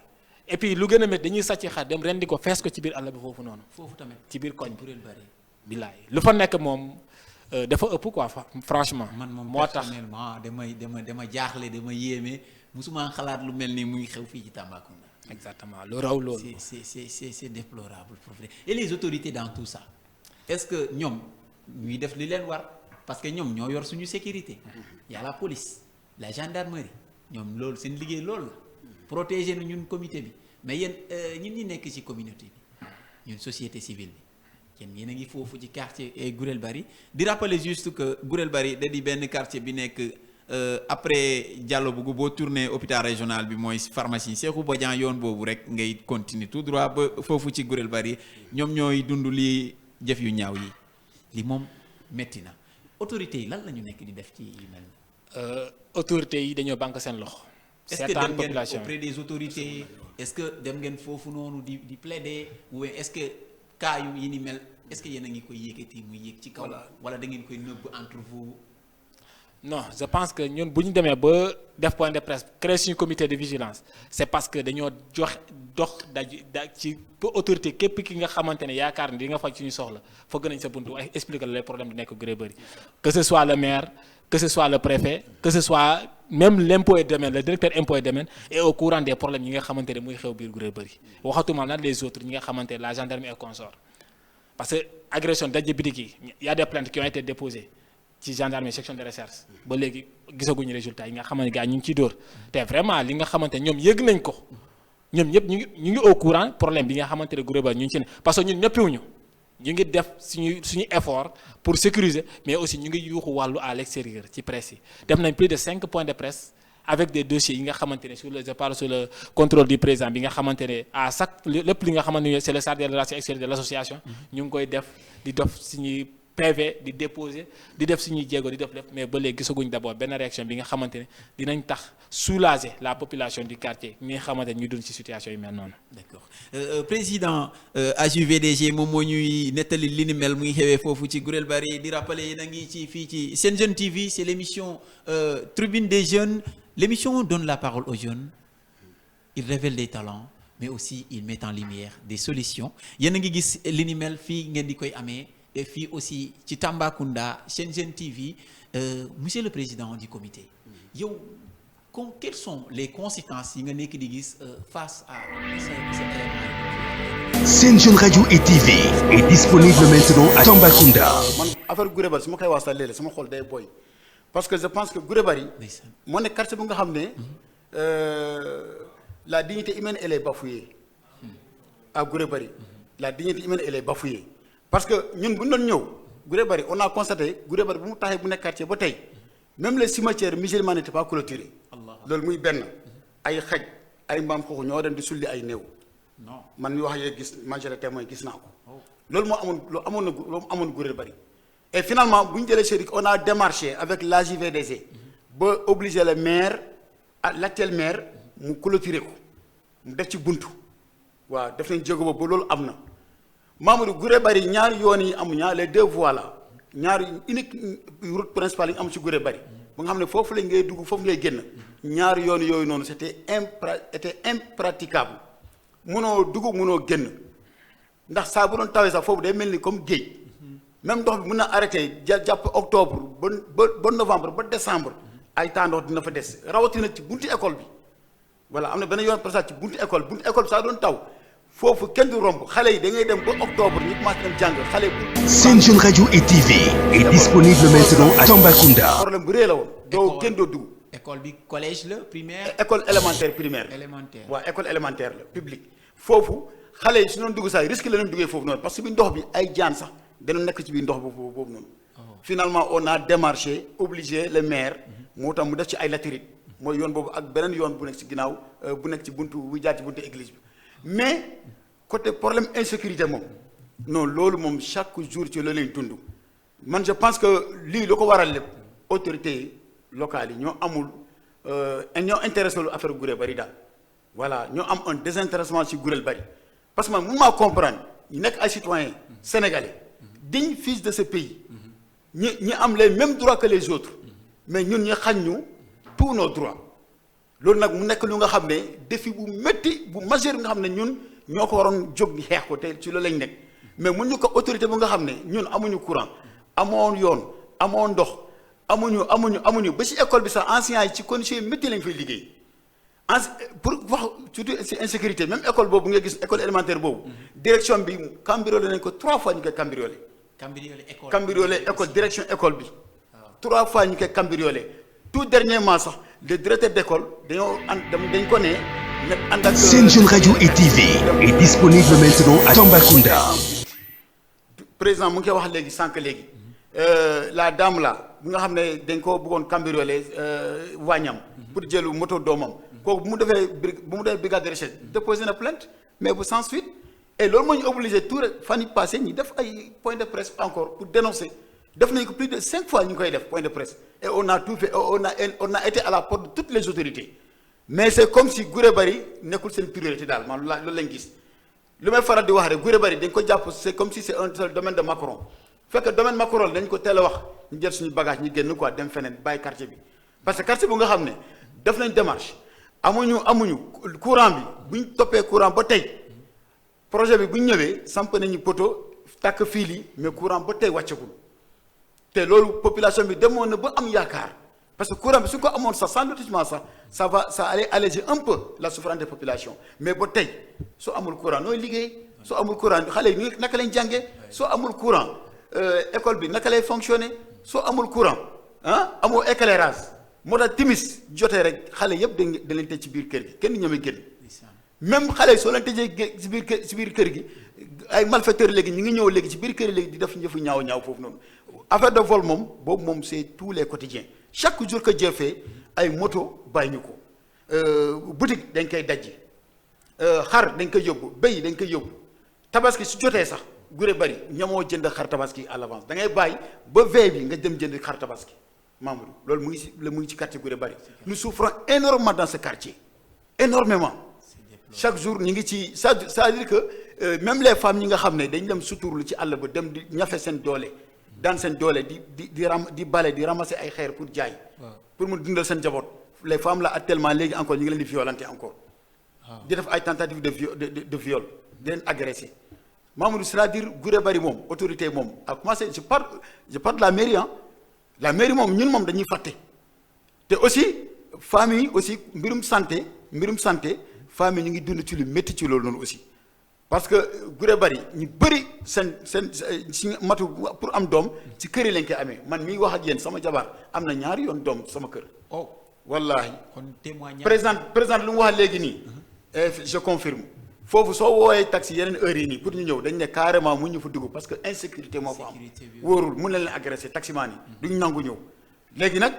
et puis lu gën a métti dañuy sàcc xar dem rendi ko fees ko ci biir àll bi foofu noonu foofu tamit ci biir koñ kuréel bari. billaay lu fa nekk moom dafa ëpp quoi franchement. man moom moo tax personnellement dama jaaxle dama yéeme musuma xalaat lu mel ni muy xew fii ci Tambacounda. exactement lu raw loolu. c'est déplorable pour vrai. Et les autorités dans tout ça est-ce que ñoom ñuy def li leen war parce que ñoom ñoo yor suñu sécurité. y a la police la gendarmerie ñoom loolu seen liggéey loolu la protéger na ñun comité bi mais yéen ñun ñi nekk ci communauté bi ñun société civile bi. yéen a ngi foofu ci quartier Gurel Bari di rappeler juste que Gurel Bari da di benn quartier bi nekk après Diallo Bougou boo tourné hôpital régional bi mooy pharmacie Cheikhou Bodian yoon boobu rek ngay continuer tout droit ba foofu ci Gurel Bari ñoom ñooy dund li jëf yu ñaaw yi li moom metti na autorités yi lan la ñu nekk di def ci yu mel ni autorités yi dañoo banque seen loxo. est-ce que dem ngeen auprès des autorités est-ce que dem ngeen foofu noonu di plaider ou est-ce que cas yu yi ni mel est-ce que yéen a ngi koy yéegati muy yéeg ci kaw wala da ngeen koy nëbb entre vous. non je pense que ñun bu ñu demee ba def point de presse créer suñu comité de vigilance c'est parce que dañoo dox ci autorité képp ki nga xamante ne yaakaar ni di nga faj suñu soxla fëgg nañ sa buntu wax expliquer les problèmes di nekk Gurel Bari que ce soit le maire que ce soit le préfet que ce soit même l'impôt et domaine le directeur impôt et domaine est au courant des problèmes yi nga xamante ne muy xew biir Gurel Bari waxatuma nag les autres ñi nga xamante ne la gendarmerie et consort parce que agression dajje bitig yi y a des plaintes qui ont été déposées ci gendarmerie section de recherche ba léegi gisaguñu résultat yi nga xamante gars ñu ngi ciy dóor te vraiment li nga xamante ñoom yëg nañ ko ñoom ñëpp ñu ngi au courant problème bi nga xamante ne Gurel Bari ñu ngi ci ne parce que ñun ñëppiwuñu ñu ngi def suñu effort pour sécuriser mais aussi ñu ngi yuuxu wàllu à l'extérieur ci presse yi def nañ plus de 5 points de presse avec des dossiers yi nga xamante ne je parle sur le contrôle du président bi nga xamante ne à chaque lépp li nga xamante ne c'est le chargé de relations extérieures de l'association ñu ngi koy def di def suñuy PV di déposer di def suñuy jéego di def lépp mais ba léegi gisaguñ d'abord benn réaction bi nga xamante ne dinañ tax soulager la population du quartier ñi nga xamante ne ñu dund ci situation yu mel noonu. d'accord président AJVDG moom moo ñuy nettali li ni mel muy xewee foofu ci Gurel Bari di rappeler yéen a ngi ci fii ci Sen Jeune TV c'est l'émission Tribune des Jeunes. L'émission donne la parole aux jeunes, il révèle des talents, mais aussi il met en lumière des solutions. Yéen a ngi gis li ni mel fii ngeen di koy amee et fii aussi ci Tambacounda Sen Jeune TV monsieur le président du comité yow quelles sont les conséquences yi nga nekk di gis face à ces éléments. Sen Jeune Radio et TV est disponible maintenant à Tambacounda. man affaire Gurel Bari su ma koy wax sax léeg-léeg sama xol day boy parce que je pense que Gurel Bari moo nekk quartier bu nga xam ne la dignité humaine elle est bafouée à Gurel Bari la dignité humaine elle est bafouée parce que ñun bu ñu doon ñëw Gurel Bari on a constaté Gurel Bari bu mu taxee bu nekk quartier ba tey même les cimetières musulmans n'étaient pas clôturés loolu muy benn ay xaj ay mbaam xooxu ñoo dem di sulli ay néew man mi wax yee gis majorité témoin gis naa ko loolu moo amoon Gurel Bari et finalement bu ñu jëlee Chérique on a démarché avec l'AJVDG ba obligé le maire l'actuel maire mu clôturer ko mu def ci buntu waaw def nañ jéego ba loolu am na Mamadou Gurel Bari ñaari yoon yi amuñu les deux voies là ñaari unique route principale yi am ci Gurel Bari ba nga xam ne foofu lañ ngay dugg foofu ngay génn ñaari yoon yooyu noonu c'était impraticable mënoo dugg mënoo génn ndax saa bu doon tawee sax foofu day mel ni comme géej même ndox bi mën na arrêté jàpp octobre ba novembre ba décembre ay temps ndox dina fa des rawatina ci buntu école bi voilà am na benn yoon presque ci buntu école bi saa doon taw foofu kenn du romb xale yi da ngay dem ba octobre ñu commencé dem jàng xale bu. Sen Jeune Radio et TV est disponible maintenant à Tambacounda. problème bu rëy la woon. doo kenn doo dugg. école bi collège la primaire. école élémentaire primaire. élémentaire waaw école élémentaire la publique foofu xale yi su doon dugg sax risque la leen duggee foofu noonu parce que bi ndox bi ay jaan sax dana nekk ci biir ndox boobu noonu. finalement on a démarché obligé le maire. moo tax mu def ci ay latérite mooy yoon boobu ak beneen yoon bu nekk ci ginnaaw bu nekk ci buntu bu jaar ci buntu église bi mais côté problème insécurité moom non loolu moom chaque jour ci loolu lañ dund man je pense que lii lu ko waral lépp autorités locales yi ñoo amul ñoo intéressé lu affaire Gurel Bari daal voilà ñoo am un désintéressement ci Gurel Bari parce que man mun maa comprendre ñu nekk ay citoyens sénégalais dignes fils de ce pays ñi am les mêmes droits que les autres mais ñun ñu xañ ñu tous nos droits loolu nag mu nekk lu nga xam ne défi bu métti bu majeur nga xam ne ñun ñoo ko waroon jóg di xeex ko te ci loolu lañ nekk mais mun ñu ko autorité bu nga xam ne ñun amuñu courant amoon yoon amoon ndox amuñu ba ci école bi sax enseignants yi ci conditions yi métti lañ fay liggéey pour wax surtout ci insécurité même école boobu nga gis école élémentaire boobu direction bi cambriolé nañ ko 3 fois ñu koy cambriolé école direction école bi 3 fois ñu koy cambriolé tout dernièrement sax le directeur d'école dañ ko ne ànd ak Sen Radio et TV est disponible maintenant à Tambacounda. président mu ngi koy wax léegi sànq léegi la dame là bi nga xam ne dañ ko bëggoon cambriolé wàññam pour jëlu moto doomam kooku bu mu defee brigade de recherche déposé na plainte mais bu sans suite et loolu moo ñu obligé tout rek fan yi passé ñi def ay point de presse encore pour dénoncer def nañu ko plus de 5 fois ñu koy def point de presse et on a tout fait on a été à la porte de toutes les autorités mais c'est comme si Gurel Bari nekkul seen priorité daal man loolu lañ gis lu may faral di wax rek Gurel Bari dañ ko jàpp c'est comme si c'est un seul domaine de Macron fekk domaine Macron dañ ko teel a wax ñu jël suñu bagage ñu génn quoi dem feneen bàyyi quartier bi parce que quartier bu nga xam ne def nañ démarche amuñu courant bi bu ñu toppee courant ba tey projet bi bu ñu ñëwee samp nañu poteau tàkk fil yi mais courant ba tey wàccagul te loolu population bi demoon na ba am yaakaar parce que courant bi su ko amoon sax sans lotissement sax ça allait alléger un peu la souffrance des populations mais ba tey soo amul courant nooy liggéey soo amul courant xale yi naka lañ jàngee soo amul courant école bi naka lay fonctionner soo amul courant amoo éclairage moo tax timis jotee rek xale yëpp da leen tëj ci biir kër gi kenn ñoomee génn même xale yi soo leen tëjee ci biir kër gi ay malfaiteurs léegi ñu ngi ñëw léegi ci biir kër gi léegi di def njëfu ñaaw foofu noonu affaire de vol moom boobu moom c'est tous les quotidiens chaque jour que Dieu fait ay moto bàyyi ñu ko boutique dañ koy dajji xar dañ koy yóbbu béy dañ koy yóbbu tabaski su jotee sax Gurel Bari ñamoo jënd xar tabaski à l'avance da ngay bàyyi ba veille bi nga dem jënd xar tabaski Mamadou loolu mu ngi ci quartier Gurel Bari nous souffrons énormément dans ce quartier énormément chaque jour ñu ngi ci c'est-à-dire que même les femmes ñi nga xam ne dañ dem suturlu ci àll ba dem di ñafe seen doole daan seen doole di bale di ramasser ay xeer pour jaay pour mu dundal seen jaboot les femmes là actuellement léegi encore ñu ngi leen di violenter encore di def ay tentatives de viol di leen agresser Mamadou c'est-à-dire Gurel Bari moom autorité moom a commencé je parle de la mairie la mairie moom ñun moom dañuy fàtte te aussi famille aussi mbirum santé famille ñu ngi dund ci lu métti ci loolu noonu aussi parce que Gurel Bari ñu bëri seen si matu pour am doom ci kër yi lañ koy amee man miy wax ak yéen sama jabar am na ñaari yoon doom sama kër wallahi kon témoignage président lu mu wax léegi nii je confirme foofu soo woowee taxi yeneen heures yi nii pour ñu ñëw dañ ne carrément mu ñu fa dugg parce que insécurité moo fa am wóorul mun na leen agressé taximaan yi duñ nangu ñëw léegi nag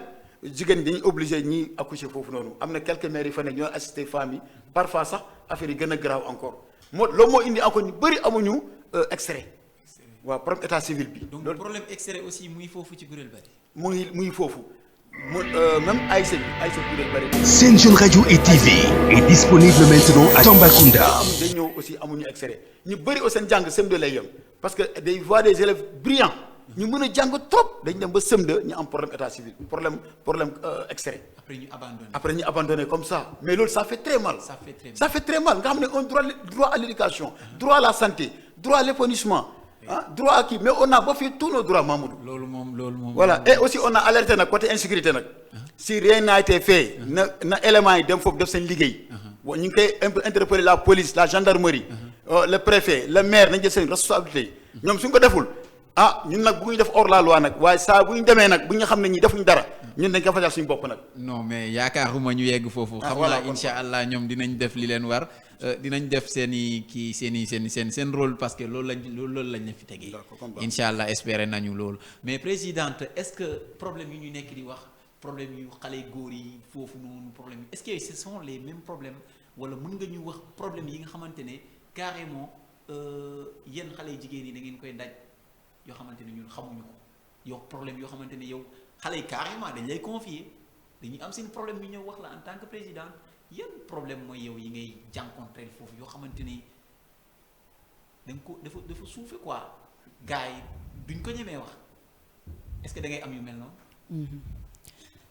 jigéen dañuy obligé ñi accoucher foofu noonu am na quelques maires yi fa ne ñoo assisté femmes yi parfois sax affaire yi gën a grave encore loolu moo indi encore ñu bëri amuñu extrait waaw problème état civil bi. donc problème extrait aussi muy foofu ci Gurel Bari. muy foofu même Aïssa Gurel Bari. Sen Radio et TV est disponible maintenant à Tambacounda. day ñëw aussi amuñu extrait ñu bëri au seen jàng CM2 lay yem parce que day voir des élèves brillants ñu mën a jàng trop dañ dem ba CM2 ñu am problème état civil problème extrait. après ñu abandonné comme ça mais loolu ça fait très mal. ça fait très mal nga xam ne un droit à l'éducation droit à la santé droit à l'épanouissement droit à kii mais on a bafoué tous nos droits Mamadou. loolu moom. voilà et aussi on a alerté nag côté insécurité nag. si rien n'a été fait. na éléments yi dem foofu def seen liggéey. ñu ngi koy interpeller la police la gendarmerie. le préfet le maire nañ jël seen responsabilité ñoom suñ ko deful. ñun nag bu ñu def hors la loi nag waaye saa bu ñu demee nag bu ñu xam ne ñi defuñ dara ñun dañ ko fajal suñu bopp nag. non mais yaakaaruma ñu yegg foofu. xam naa incha allah ñoom dinañ def li leen war dinañ def seen rôle parce que loolu lañ la fi tegee. incha allah espérer nañu loolu. mais présidente est-ce que problème yi ñu nekk di wax problème yu xale góor yi foofu noonu problème yi est-ce que ce sont les mêmes problèmes wala mën nga ñu wax problème yi nga xamante ne carrément yéen xale jigéen yi da ngeen koy daj. yoo xamante ne ñun xamuñu ko yow problème yoo xamante ne yow xale yi carrément dañ lay confier dañuy am seen problème ñu ñëw wax la en tant que président yan problème mooy yow yi ngay jànkonteel foofu yoo xamante ni da nga ko dafa suufe quoi gars yi duñ ko ñemee wax est-ce que da ngay am yu mel noonu.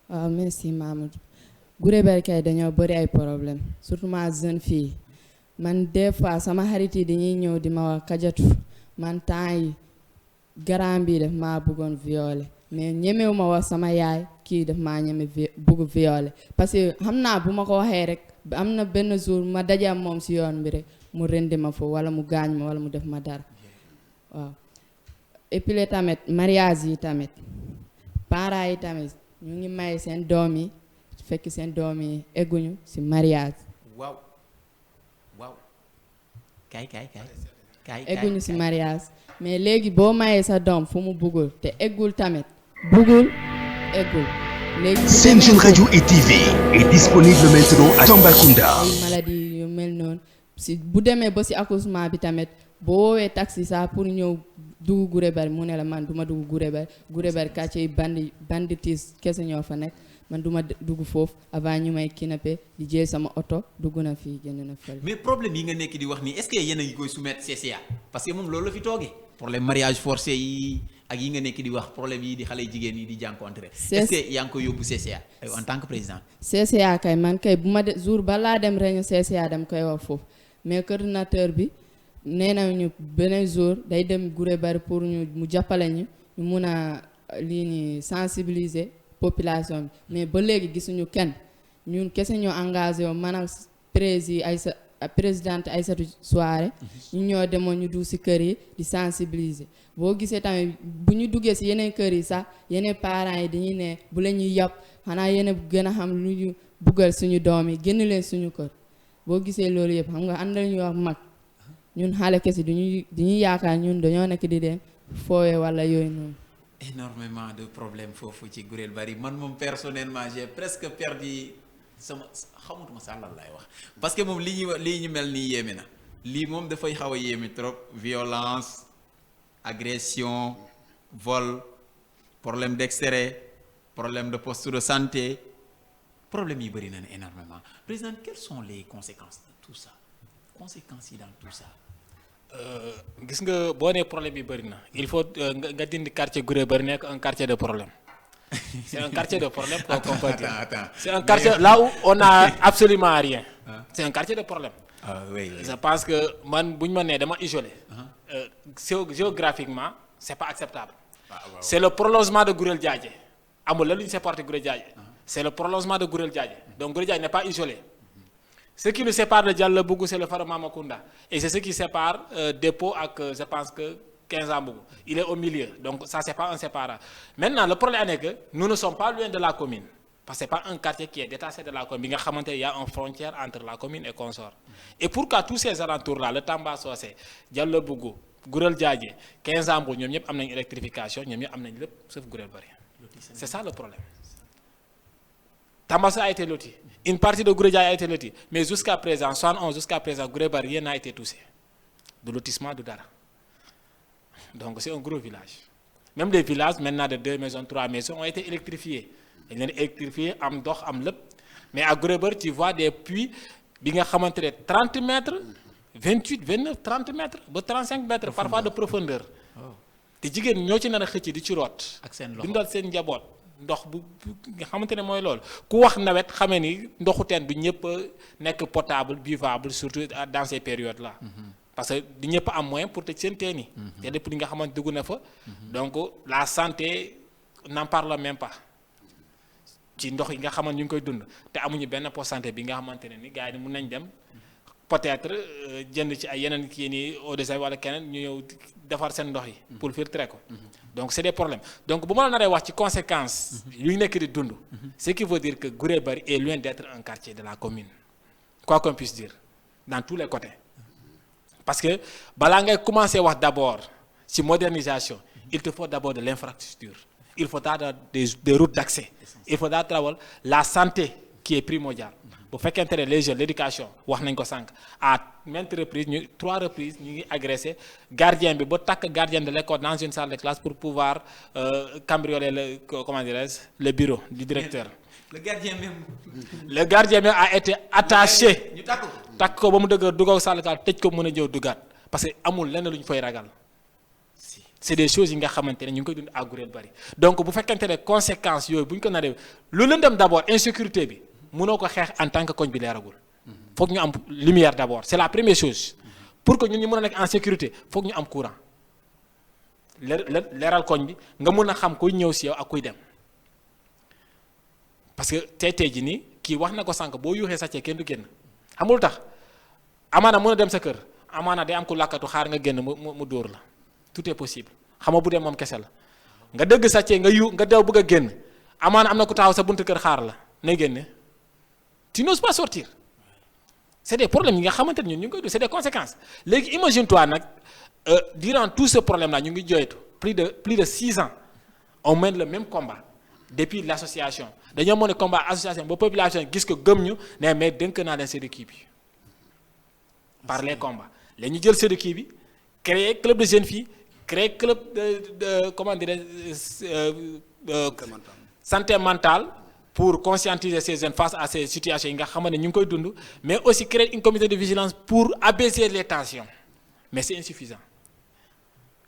waaw merci Mamadou. Guré Bari kay dañoo bëri ay problème surtout ma jeune fille man des fois sama xarit yi dañuy ñëw di ma wax Kadiatou man temps yi grand bi daf maa bëggoon violer mais ñemewu ma wax sama yaay kii daf maa ñeme bëgg violer parce que xam naa bu ma ko waxee rek am na benn jour ma dajeem moom si yoon bi rek mu rendi ma foofu wala mu gaañ ma wala mu def ma dara waaw. et puis tamit mariage yi tamit parents yi tamit ñu ngi may seen doom yi fekk seen doom yi egguñu si mariage. waaw kaay egguñu si mariage mais léegi boo mayee sa doom fu mu buggul te eggul tamit buggul eggul léegi. Sen Jeune Radio et TV est disponible maintenant à Tambacounda. ay maladie yu mel noonu si bu demee ba si accouchement bi tamit boo woowee taxi sax pour ñëw dugg Guré Bari mu ne la man duma dugg Guré Bari quartier yi banditis kese ñoo fa nekk man duma dugg foofu avant ñu may kidnappé di jël sama oto dugg na fii génn na fële. mais problème yi nga nekk di wax nii est-ce que yéen a ngi koy soumettre CCA parce que moom loolu la fi toogee problème mariage forcé yi ak yi nga nekk di wax problème yi di xale jigéen yi di jànkoonte est-ce que yaa ngi koy yóbbu CCA en tant que président. CCA kay man kay bu ma jour balaa dem réunion CCA dem koy wax foofu mais coordinateur bi nee nañu beneen jour day dem Guré Bari pour mu jàppale ñu mun a lii ni sensibiliser population bi mais ba léegi gisuñu kenn ñun kese ñoo engagé woon man ak présidente Aïssatou Souare ñu ñoo demoon ñu dugg si kër yi di sensibiliser boo gisee tamit bu ñu duggee si yeneen kër yi sax yeneen parents yi dañuy ne bu la ñuy yàpp xanaa yéen gën a xam lu ñu buggal suñu doom yi génn leen suñu kër boo gisee loolu yëpp xam nga àndal ñu wax mag ñun xale kese duñuy yaakaar ñun dañoo nekk di dem foowee wala yooyu noonu. énormément de problèmes foofu ci Guré Bari man moom personnellement j'ai presque perdu sama xamutuma sax lan lay wax parce que moom lii ñu mel nii yéeme na lii moom dafay xaw a yéeme trop violence agression vol problème d'extrait problème de poste de santé problème yi bëri na ne énormément président quelles sont les conséquences de tout ça conséquences yi dans tout ça. gis nga boo nee problème yi bëri na il faut nga dindi quartier Guré Bari nekk un quartier de problème c'est un quartier de problème qu'on peut dire. C'est un quartier là où on a absolument rien. C'est un quartier de problème. Oui. Je pense que man bu ñu ma nee dama isolé. Géographiquement c'est pas acceptable. C'est le prolongement de Gourel Diadje amul la lu ñu séparé Gourel Diadje. C'est le prolongement de Gourel Diadje donc Gourel Diadje n'est pas isolé. Ce qui nous sépare de Diallobougou, c'est le phare Mamakunda. Et c'est ce qui sépare Dépôt avec, je pense que, 15 Ambougou. Il est au milieu. Donc, ça, c'est pas un séparant. Maintenant, le problème est que nous ne sommes pas loin de la commune. Parce que ce n'est pas un quartier qui est détaché de la commune. Il y a une frontière entre la commune et consort. Et pourquoi tous ces alentours-là, le Tamba Sosé, Diallobougou, Gourel Diadje, 15 Ambougou, nous avons une électrification, nous avons une sauf Gourel Bari. C'est ça le problème. Tambassa a été loti. Une partie de Guré Diadje a été lotie. Mais jusqu'à présent, Guré Bari, rien n'a été touché. De lotissement de Dara. Donc c'est un gros village. Même les villages, maintenant de 2 maisons, 3 maisons, ont été électrifiés. Ils ont été électrifiés, mais à Guré Bari, tu vois des puits, 30 mètres, 28, 29, 30 mètres, 35 mètres, parfois de profondeur. Te jigéen ñoo ci nar a xëcc di ci root. ak seen loxo dundal seen njaboot. Ndox bu nga xamante ne mooy loolu ku wax nawet xamee ni ndoxu teen du ñëpp nekk potable buvable surtout dans ces périodes là. Parce que du ñëpp am moyen pour tëj seen teen yi. te lépp li nga xamante dugg na fa. donc la santé n'en parle même pas ci ndox yi nga xamante ñu ngi koy dund te amuñu benn poste santé bi nga xamante ne ni gars yi mun nañ dem peut-être jënd ci ay yeneen kii nii eau de Javel wala keneen ñu ñëw defar seen ndox yi. pour filtrer ko. Donc c'est des problèmes. Donc bu ma la naree wax ci conséquences yu nekk di dund. Ce qui veut dire que Guré Bari est loin d'être un quartier de la commune. Quoi qu'on puisse dire dans tous les côtés. Parce que balaa ngay commencer wax d'abord ci modernisation il te faut d'abord de l'infrastructure. Il faudra des routes d'accès. Il faudra d'abord la santé qui est primordiale. bu fekkente ne les jeunes l'éducation wax nañ ko sànq à maintes reprises 3 reprises ñu ngi agressé gardien bi ba takk gardien de l'école dans une salle de classe pour pouvoir cambrioler le bureau du directeur. Le gardien même a été attaché. ñu takk ko ba mu dëgg dugaw salle de classe tëj ko mën a ñëw dugaat parce que amul lenn lu ñu fay ragal. C'est des choses yi nga xamante ne ñu ngi koy dund à Gurel Bari donc bu fekkente ne conséquences yooyu bu ñu ko naree lu lëndëm d'abord insécurité bi mënoo ko xeex en tant que koñ bi leeragul. foog ñu am lumière d'abord c'est la première chose pour que ñun ñu mën a nekk en sécurité foog ñu am courant leeral koñ bi nga mën a xam kuy ñëw si yow ak kuy dem parce que tey ji nii kii wax na ko sànq boo yuuxee sàccee kenn du génn xamul tax amaana mën a dem sa kër amaana day am ku làkkatu xaar nga génn mu dóor la. Tout est possible xam nga bu dee moom kese la nga dëgg sàccee nga daw bëgg a génn amaana am na ku taxaw sa buntu kër xaar la nay génne tu n'oses pas sortir c'est des problèmes yi nga xamante ne ñun ñu ngi koy dund c'est des conséquences léegi imagine toi nag durant tout ce problème là ñu ngi joytu plus de 6 ans on mène le même combat depuis l'association dañoo mën a combat association ba population gis ko gëm ñu ne mais dénk naa leen séddu-kii bi par les combats léegi ñu jël séddu-kii bi créer club de jeunes filles créer club de comment dire santé mentale pour conscientiser ces jeunes face à ces situations yi nga xamante ne ñu ngi koy dund mais aussi créer une comité de vigilance pour apaiser les tensions mais c'est insuffisant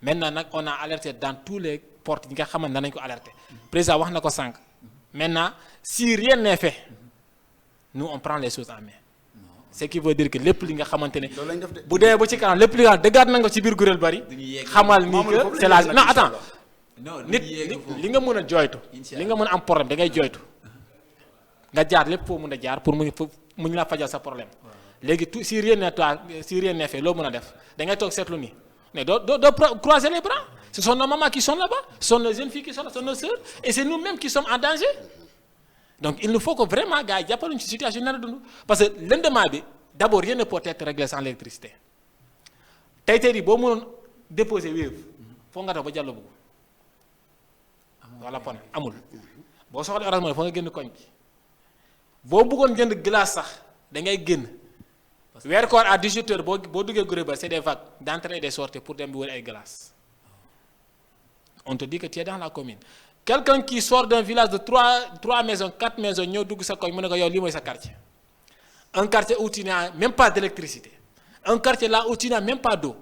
maintenant nag on a alerté dans tous les portes yi nga xamante ne nañ ko alerté président wax na ko sànq maintenant si rien n'est fait nous on prend les choses en main ce qui veut dire que lépp li nga xamante ne bu dee ba ci kanam lépp li nga xam dëggaat na nga ci biir Gurel Bari xamal ni que c'est la non attends nit li nga mën a jooytu li nga mën a am problème da ngay jooytu nga jaar lépp foo mën a jaar pour mu la fajal sa problème léegi tout si rien n'est fait loo mën a def da ngay toog seetlu ni mais doo croiser les bras ce sont nos mamans qui sont là-bas ce sont nos jeunes filles qui sont là, ce sont nos sœurs et c'est nous-mêmes qui sommes en danger. Donc il nous faut que vraiment gars yi jàppale ñu ci situation nar a dund parce que lendemain bi d'abord rien ne peut être réglé sans l'électricité tey yi boo mënoon déposer Wave foo nga tax ba jàll bugg wala pon amul boo soxla Orange Money foo nga génn koñ bi boo bëggoon jënd glace sax da ngay génn weer koor à 18h boo duggee Gurel Bari c'est des vagues d'entrée et de sortie pour dem bi wër ay glace on te dit que tu es dans la commune. Quelqu'un qui sort d'un village de 3 maisons, 4 maisons, ñëw dugg sa koñ mu ne ko yow lii mooy sa quartier. Un quartier où tu n'as même pas d'électricité. Un quartier là où tu n'as même pas d'eau.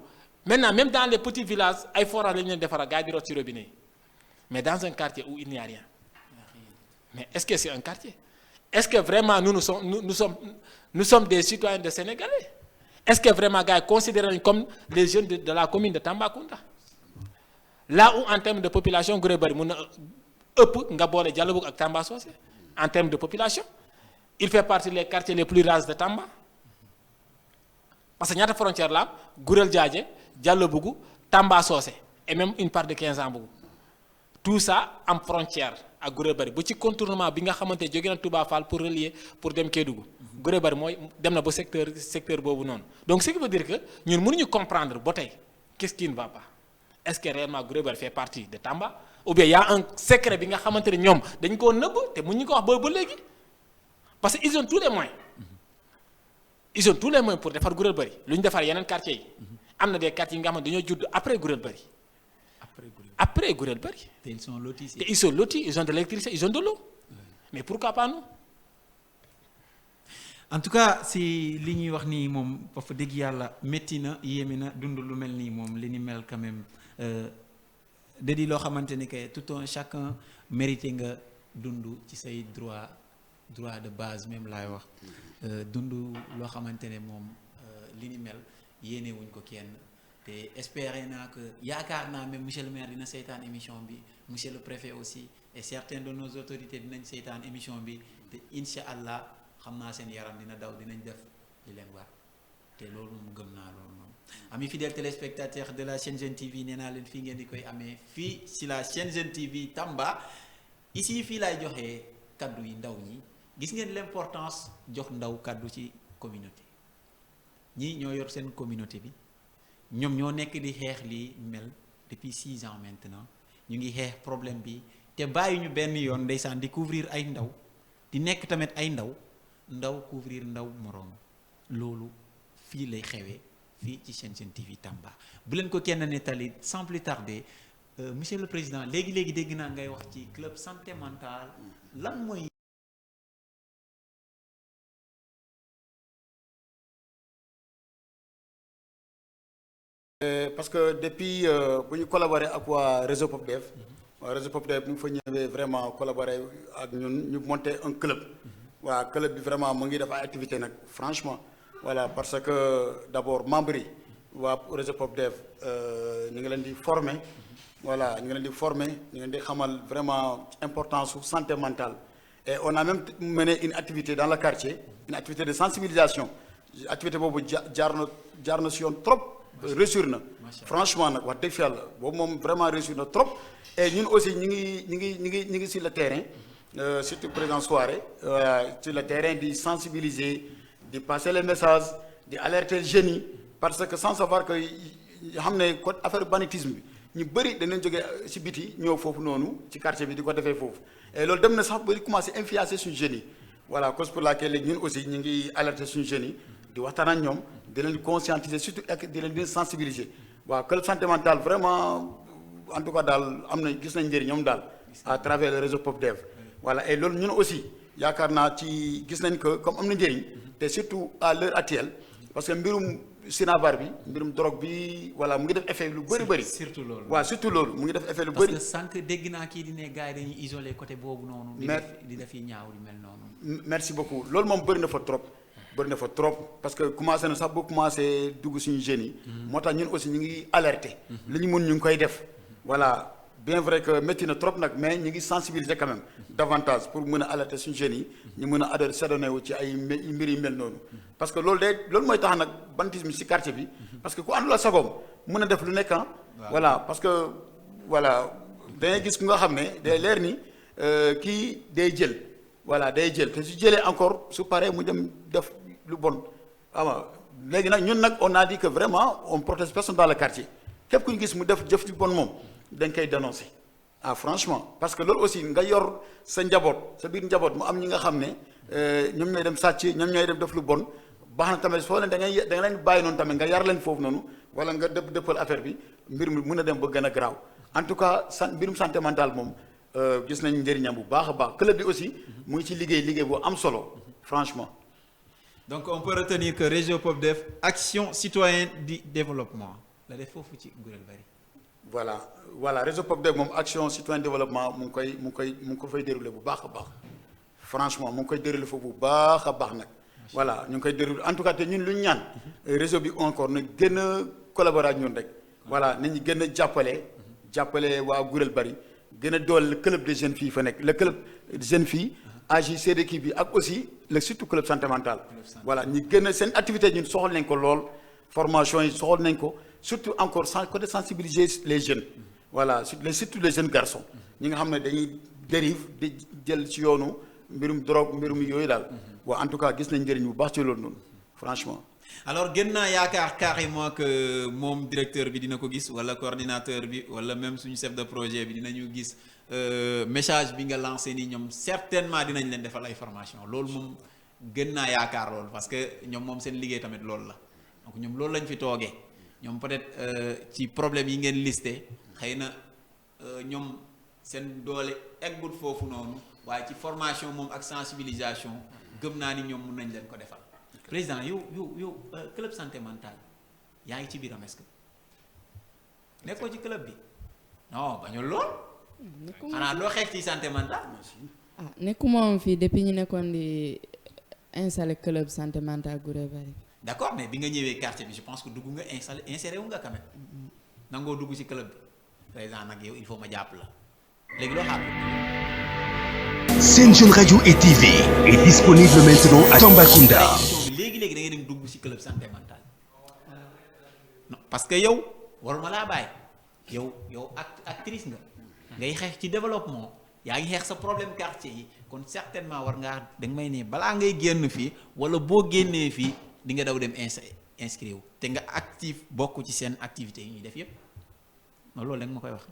Maintenant, même dans les petits villages, ay forage la ñu leen defaral gars yi di root ci robinet yi. Mais dans un quartier où il n'y a rien. Mais est-ce que c'est un quartier? Est-ce que vraiment nous sommes des citoyens de Sénégalais? Est-ce que vraiment gars yi considèrent comme les jeunes de la commune de Tambacounda? Là où en termes de population Gurel Bari mun na ëpp nga boole Dialloboug ak Tamba Socé en termes de population il fait partie des quartiers les plus rases de Tamba parce que ñaata frontière la am Gurel Diadié Dialloboug Tamba Socé et même une part de 15 ans Bougou tout ça am frontière ak Gurel Bari bu ci contournement bi nga xamante ne jóge na Touba Fall pour relier pour dem Kédougou Gurel Bari mooy dem na ba secteur boobu noonu donc ce qui veut dire que ñun mënuñu comprendre ba tey qu'est-ce qui ne va pas. Est-ce que réellement Gurel Bari fait partie de Tamba ou bien il y a un secret bi nga xamante ne ñoom dañ koo nëbb te mun ñu ko wax ba léegi parce que ils ont tous les moyens pour defar Gurel Bari lu ñu defar yeneen quartiers yi am na des quartiers yi nga xamante dañoo judd après Gurel Bari te ils sont lotis ils ont de l'électricité ils ont de l'eau mais pourquoi pas nous. En tout cas si li ñuy wax nii moom fa dëgg yàlla métti na yéeme na dund lu mel nii moom li ni mel quand même da di loo xamante ni que tout un chacun mérité nga dund ci say droit de base même laay wax dund loo xamante ne moom li ni mel yéene wuñ ko kenn te espérer naa que yaakaar naa même monsieur le maire dina seytaan émission bi monsieur le préfet aussi et certains de nos autorités dinañ seytaan émission bi te incha allah xam naa seen yaram dina daw dinañ def li leen war te loolu moom gëm naa loolu moom amis fidèles téléspectateurs de la chaîne Jeune TV nee naa leen fii ngeen di koy amee fii si la chaîne Jeune TV Tamba ici fii laay joxee kaddu yi ndaw ñi gis ngeen l'importance jox ndaw kaddu ci communauté ñii ñoo yor seen communauté bi ñoom ñoo nekk di xeex li mel depuis 6 ans maintenant ñu ngi xeex problème bi te bàyyi ñu benn yoon ndeysaan di couvrir ay ndaw di nekk tamit ay ndaw ndaw couvrir ndaw moroom loolu fii lay xewee fii ci Sen TV Tamba bu leen ko kenn nettali sans plus tarder monsieur le président léegi dégg naa ngay wax ci club santé mentale lan mooy. Parce que depuis bu ñu collaboré ak waa réseau PopDev waa réseau PopDev ñu fa ñëwee vraiment collaboré ak ñun ñu monté un club waa club bi vraiment mu ngi def ay activité nag franchement voilà parce que d'abord membres yi waa réseau PopDev ñu ngi leen di former voilà ñu ngi leen di former ñu ngi leen di xamal vraiment importance su santé mentale et on a même mené une activité dans le quartier une activité de sensibilisation activité boobu jaar na si yoon trop réussir na franchement nag wax dëgg fi yàlla boobu moom vraiment réussir na trop et ñun aussi ñu ngi sur le terrain surtout présent soirée sur le terrain di sensibiliser di passer les messages di alerter jeunes yi parce que sans savoir que xam ne ko affaire banditisme bi ñu bëri danañ jógee si biti ñëw foofu noonu ci quartier bi di ko defee foofu et loolu dem na sax ba commencé influencer suñu jeunes yi voilà cause pour laquelle léegi ñun aussi ñu ngi alerter suñu jeunes yi di waxtaan ak ñoom di leen conscientiser surtout ak di leen sensibiliser waaw club santé mentale vraiment en tout cas daal am na gis nañ njëriñam daal à travers le réseau PopDev voilà et loolu ñun aussi yaakaar naa ci gis nañ que comme am na njëriñ te surtout à l'heure actuelle parce que mbirum sinabar bi mbirum drogue bi voilà mu ngi def effet lu bëri surtout loolu waaw surtout loolu mu ngi def effet lu bëri parce que sànq dégg naa kii di ne gars yi dañuy isolé côté boobu noonu di def yi ñaaw di mel noonu merci beaucoup loolu moom bëri na fa trop parce que commencé na sax boo commencé dugg suñu jeunes yi moo tax ñun aussi ñu ngi alerter li ñu mën ñu ngi koy def voilà bien vrai que métti na trop nag mais ñu ngi sensibiliser quand même davantage pour mën a alerter suñu jeunes yi ñu mën a s'adonner wu ci ay mbir yu mel noonu parce que loolu mooy tax nag banditisme ci quartier bi parce que ku àndul ak sagoom mën a def lu nekk voilà parce que voilà dangay gis ku nga xam ne day leer ni kii day jël voilà day jël te su jëlee encore su paree mu dem def lu bon waaw léegi nag ñun nag on a dit que vraiment on protège personne dans le quartier képp ku ñu gis mu def jëf lu bon moom dañ koy dénoncer franchement parce que loolu aussi nga yor sa njaboot sa biir njaboot mu am ñi nga xam ne ñoom ñooy dem sàcc ñoom ñooy dem def lu bon baax na tamit soo leen da nga leen bàyyi noonu tamit nga yar leen foofu noonu wala nga dëppal affaire bi mbir mi mën a dem ba gën a garaaw en tout cas mbirum santé mentale moom gis nañ njëriñam bu baax a baax club bi aussi mu ngi ci liggéey bu am solo franchement. donc on peut retenir que réseau PopDev action citoyenne du développement la def foofu ci Gurel Bari. voilà réseau PopDev moom action citoyenne développement mu ngi ko fay déroulé bu baax a baax franchement mu ngi koy déroulé foofu bu baax a baax nag. voilà ñu ngi koy déroulé en tout cas te ñun lu ñu ñaan réseau bi encore na gën a collaborer ak ñun rek. voilà nañu gën a jàppale waa Gurel Bari gën a dool le club des jeunes filles fa nekk le club des jeunes filles AJCDQ bi ak aussi le surtout club santé mentale voilà ñu gën a seen activité ñun soxal nañ ko lool formation yi soxal nañ ko surtout encore côté sensibiliser les jeunes voilà surtout les jeunes garçons ñi nga xam ne dañuy dérive di jël ci yoonu mbirum drogue mbirum yooyu daal waaw en tout cas gis nañ njëriñ bu baax ci loolu noonu franchement. alors gën naa yaakaar carrément que moom directeur bi dina ko gis wala coordinateur bi wala même suñu chef de projet bi dinañu gis message bi nga lancé nii ñoom certainement dinañ leen defal ay formation loolu moom gën naa yaakaar loolu parce que ñoom moom seen liggéey tamit loolu la donc ñoom loolu lañ fi toogee ñoom peut-être ci problème yi ngeen listé xëy na ñoom seen doole eggut foofu noonu waaye ci formation moom ak sensibilisation gëm naa ni ñoom mun nañ leen ko defal. président yow club santé mentale yaa ngi ci biiram est-ce que nekkoo ci club bi non bañul lool. xanaa doo xeex ci santé mentale. nekkuma woon fii depuis ñu nekkoon di installé club santé mentale Gurel Bari. d'accord mais bi nga ñëwee quartier bi je pense que dugg nga inséré wu nga quand même nangoo dugg ci club bi président nag yow il faut ma jàpp la léegi loo xam. Sen Radio et TV est disponible maintenant à Tambacounda. léegi da ngay dem dugg ci club santé mentale non parce que yow waruma laa bàyyi yow actrice nga ngay xeex ci développement yaa ngi xeex sa problème quartier yi kon certainement war ngaa da nga may ne balaa ngay génn fii wala boo génnee fii di nga daw dem inscrire wu te nga actif bokk ci seen activité yi ñuy def yépp loolu da nga ma koy wax.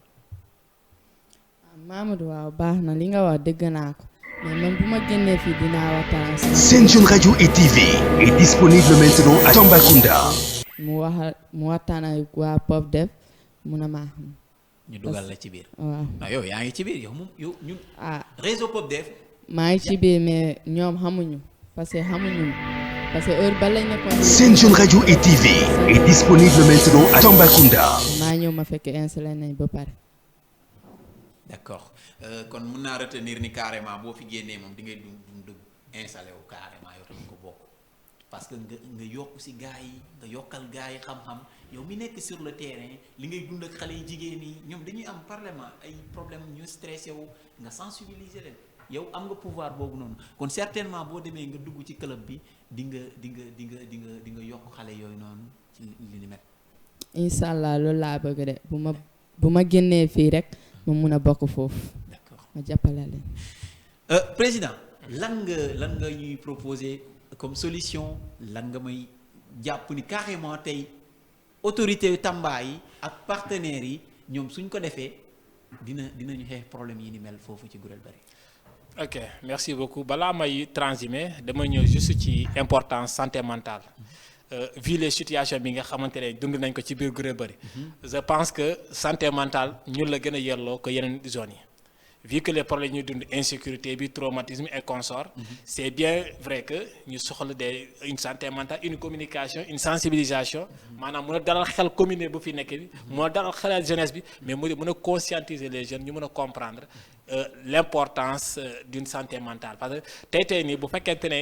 Mamadou waaw baax na li nga wax dëgg naa ko mais même bu ma génnee fii dinaa waxtaan ak Sen Jeune Radio et TV est disponible maintenant à Tambacounda. mu waxtaan ak waa Pop Def mun a maa xam. ñu dugal la ci biir. waaw non yow yaa ngi ci biir yow moom yow ñun. réseau Pop Def. maa ngi ci biir mais ñoom xamuñu parce que heure ba lañ nekkoon. Sen Jeune Radio et TV est disponible maintenant à Tambacounda. maa ñëw ma fekk installé nañ ba pare. d'accord kon mun naa retenir ni carrément boo fi génnee moom di ngay dugg installé wu carrément yow tamit ko bokk parce que nga yokk ci gars yi nga yokkal gars yi xam-xam yow mi nekk sur le terrain li ngay dund ak xale yi jigéen yi ñoom dañuy am parlement ay problème ñu stressé wu nga sensibiliser leen yow am nga pouvoir boobu noonu kon certainement boo demee nga dugg ci club bi di nga yokk xale yooyu noonu ci li ni met. incha allah loolu laa bëgg de bu ma génnee fii rek ma mun a bokk foofu. d'accord ma jàppale leen. président lan nga ñuy proposer comme solution lan nga may jàpp ni carrément tey autorité Tamba yi ak partenaires yi ñoom suñ ko defee dinañu xeex problème yi ni mel foofu ci Gurel Bari. ok merci beaucoup balaa may transimer dama ñëw juste ci importance santé mentale. Vu les situations bi nga xamante ne dund nañ ko ci biir Gurel Bari. je pense que santé mentale ñun la gën a yelloo que yeneen zones yi. Vu que les problèmes ñu dund insécurité bi traumatisme et consort c'est bien vrai que ñu soxla une santé mentale une communication une sensibilisation maanaam mën a dalal xel commune bu fi nekk bi mën a dalal xel jeunesse bi mais mën a conscientiser les jeunes ñu mën a comprendre l'importance d'une santé mentale parce que tey nii bu fekkente ne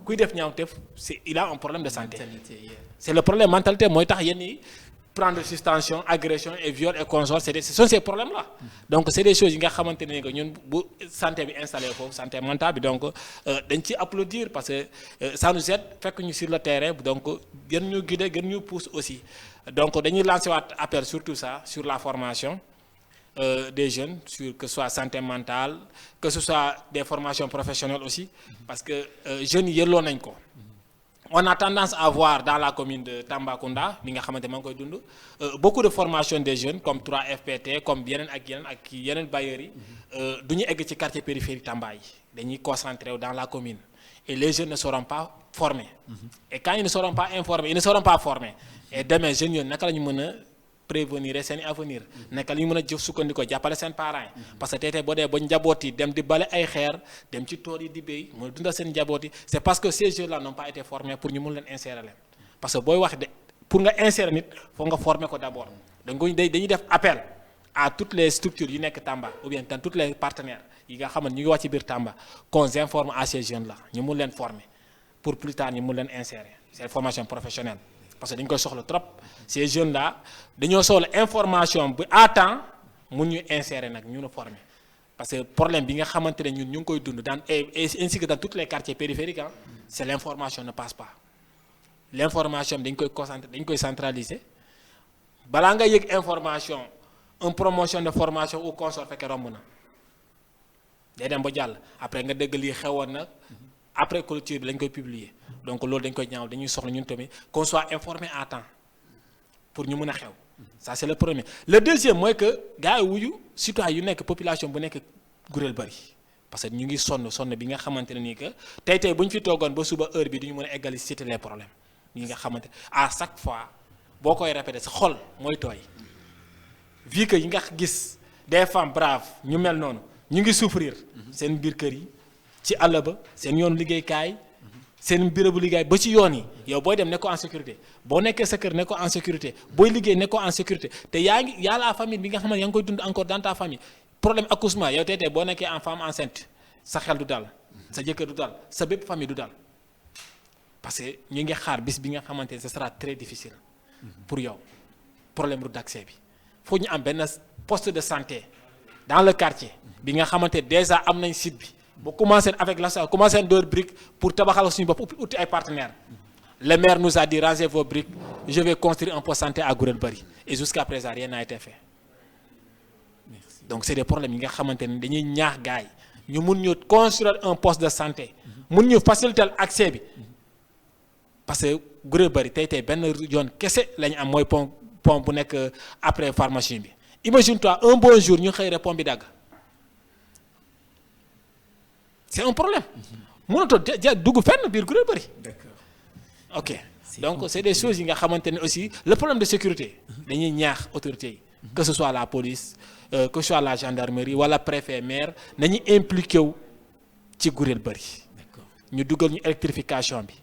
kuy def ñaawteef il a un problème de santé c'est le problème mentalité mooy tax yenn yi prendre suspension agression et viol et consort ce sont ces problèmes là donc c'est des choses yi nga xamante ne que ñun bu santé bi installé foofu santé mentale bi donc dañ ci applaudir parce que ça nous aide fekk ñu sur le terrain donc gën ñu guider gën ñu pousse aussi donc dañuy lancer waat appel surtout ça sur la formation des jeunes sur que ce soit santé mentale que ce soit des formations professionnelles aussi parce que jeunes yi yelloo nañ ko. On a tendance à voir dans la commune de Tambacounda bi nga xamante maa ngi koy dund beaucoup de formation des jeunes comme 3FPT comme yeneen ak yeneen bailleurs yi du ñu egg ci quartier périphérique Tamba yi dañuy concentré wu dans la commune et les jeunes ne seront pas formés et quand ils ne seront pas informés ils ne seront pas formés et demain jeunes yooyu naka la ñu mën a prévenir seen avenir naka la ñu mën a jëf sukkandikoo jàppale seen parents yi parce que tey boo dee ba njaboot yi dem di bale ay xeer dem ci tool yi di béy mooy dundal seen njaboot yi c'est parce que ces jeunes là n'ont pas été formés pour ñu mun leen insérer leen parce que booy wax de pour nga insérer nit foog nga former ko d'abord dañuy def appel à toutes les structures yu nekk Tamba ou bien dans tous les partenaires yi nga xamante ñu ngi wax ci biir Tamba qu'on informe à ces jeunes là ñu mun leen former pour plus tard ñu mun leen insérer c'est formation professionnelle parce que dañ koy soxla trop ces jeunes là dañoo soxla information bu à temps mun ñu insérer nag ñu former parce que problème bi nga xamante ne ñun ñu ngi koy dund dans et ainsi que dans tous les quartiers périphériques c'est l'information ne passe pas l'information dañ koy concentrer dañ koy centraliser balaa nga yëg information une promotion de formation ou consort fekkee romb na day dem ba jàll après nga dégg lii xewoon na après clôture bi lañ koy publier donc loolu dañ koy ñaaw dañuy soxla ñun tamit qu'on soit informé à temps pour ñu mën a xew ça c'est le premier le deuxième mooy que gars yi wuyu citoyen yu nekk population bu nekk Gurel Bari parce que ñu ngi sonn bi nga xamante ne nii que tey bu ñu fi toogoon ba suba heure bi du ñu mën a eggali citer les problèmes yi nga xamante à chaque fois boo koy répéter sa xol mooy tooy vu que yi nga gis des femmes braves ñu mel noonu ñu ngi souffrir seen biir kër yi ci àll ba seen yoonu liggéeykaay seen bérébu liggéey ba ci yoon yi yow booy dem ne ko en sécurité boo nekkee sa kër ne ko en sécurité booy liggéey ne ko en sécurité te yaa la famille bi nga xam ne yaa ngi koy dund encore dans ta famille problème accouchement yow tey boo nekkee en femme enceinte sa xel du dal sa jëkkër du dal sa bépp famille du dal parce que ñu ngi xaar bis bi nga xamante ne ce sera très difficile pour yow problème route d'accès bi foo ñu am benn poste de santé dans le quartier bi nga xamante déjà am nañ site bi ba commencer avec la commencer door brique pour tabaxal suñu bopp uti ay partenaires le maire nous a dit rangez vos briques je vais construire un poste de santé à Gurel Bari et jusqu'à présent rien n'a été fait. Merci. Donc c'est des problèmes yi nga xamante ne dañuy ñaax gars yi ñu mun ñu construire un poste de santé mun ñu faciliter accès bi parce que Gurel Bari tey benn yoon kese la ñu am mooy pont bu nekk après pharmacie bi imagine toi un bon jour ñu xëy rek pont bi dagg c'est un problème mënatoo dugg fenn biir kuréel bëri. D'accord. ok donc c'est des choses yi nga xamante ne aussi le problème de sécurité dañuy ñaax autorités yi que ce soit la police que ce soit la gendarmerie wala préfet maire nañu impliqué wu ci kuréel bëri. D'accord. ñu dugal ñu électrification bi.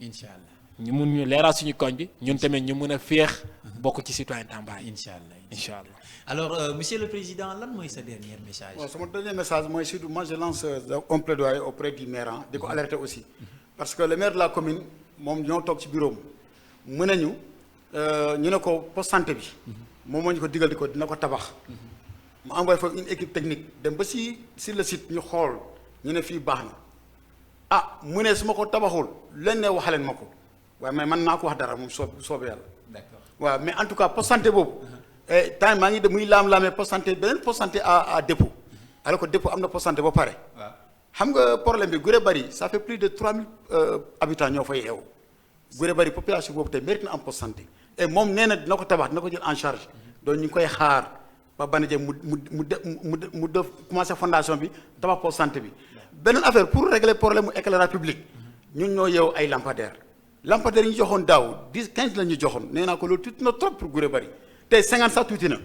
incha allah. ñu mun ñu leeral suñu koñ bi ñun tamit ñu mën a féex bokk ci citoyen Tamba yi. incha allah. incha allah. Alors monsieur le président lan mooy sa dernier message. bon sama dernier message mooy surtout moi je lance un plaidoyer auprès du maire di ko alerter aussi parce que le maire de la commune moom ñoo toog ci bureau mu nañu ñu ne ko poste santé bi moom moo ñu ko digal di ko dina ko tabax mu envoyé fa une équipe technique dem ba si le site ñu xool ñu ne fii baax na ah mu ne su ma ko tabaxul leen ne waxaleen ma ko waaye mais man naa ko wax dara moom soobee yàlla. D'accord. waaw mais en tout cas poste santé boobu temps maa ngi dem muy laam-laamee poste santé beneen poste santé à dépôt alors que dépôt am na poste santé ba pare. waaw xam nga problème bi Guré Bari ça fait plus de 3000 habitants ñoo fay yeewu Guré Bari population boobu tey mérite na am poste santé et moom nee na dina ko tabax dina ko jël en charge donc ñu ngi koy xaar ba Banadie mu def commencé fondation bi tabax poste santé bi. beneen affaire pour régler problème mu éclairage public ñun ñoo yeewu ay lampadaires yi ñu joxoon daaw 15 la ñu joxoon nee naa ko loolu tuuti na trop pour Guré Bari tey 50 sax tuuti na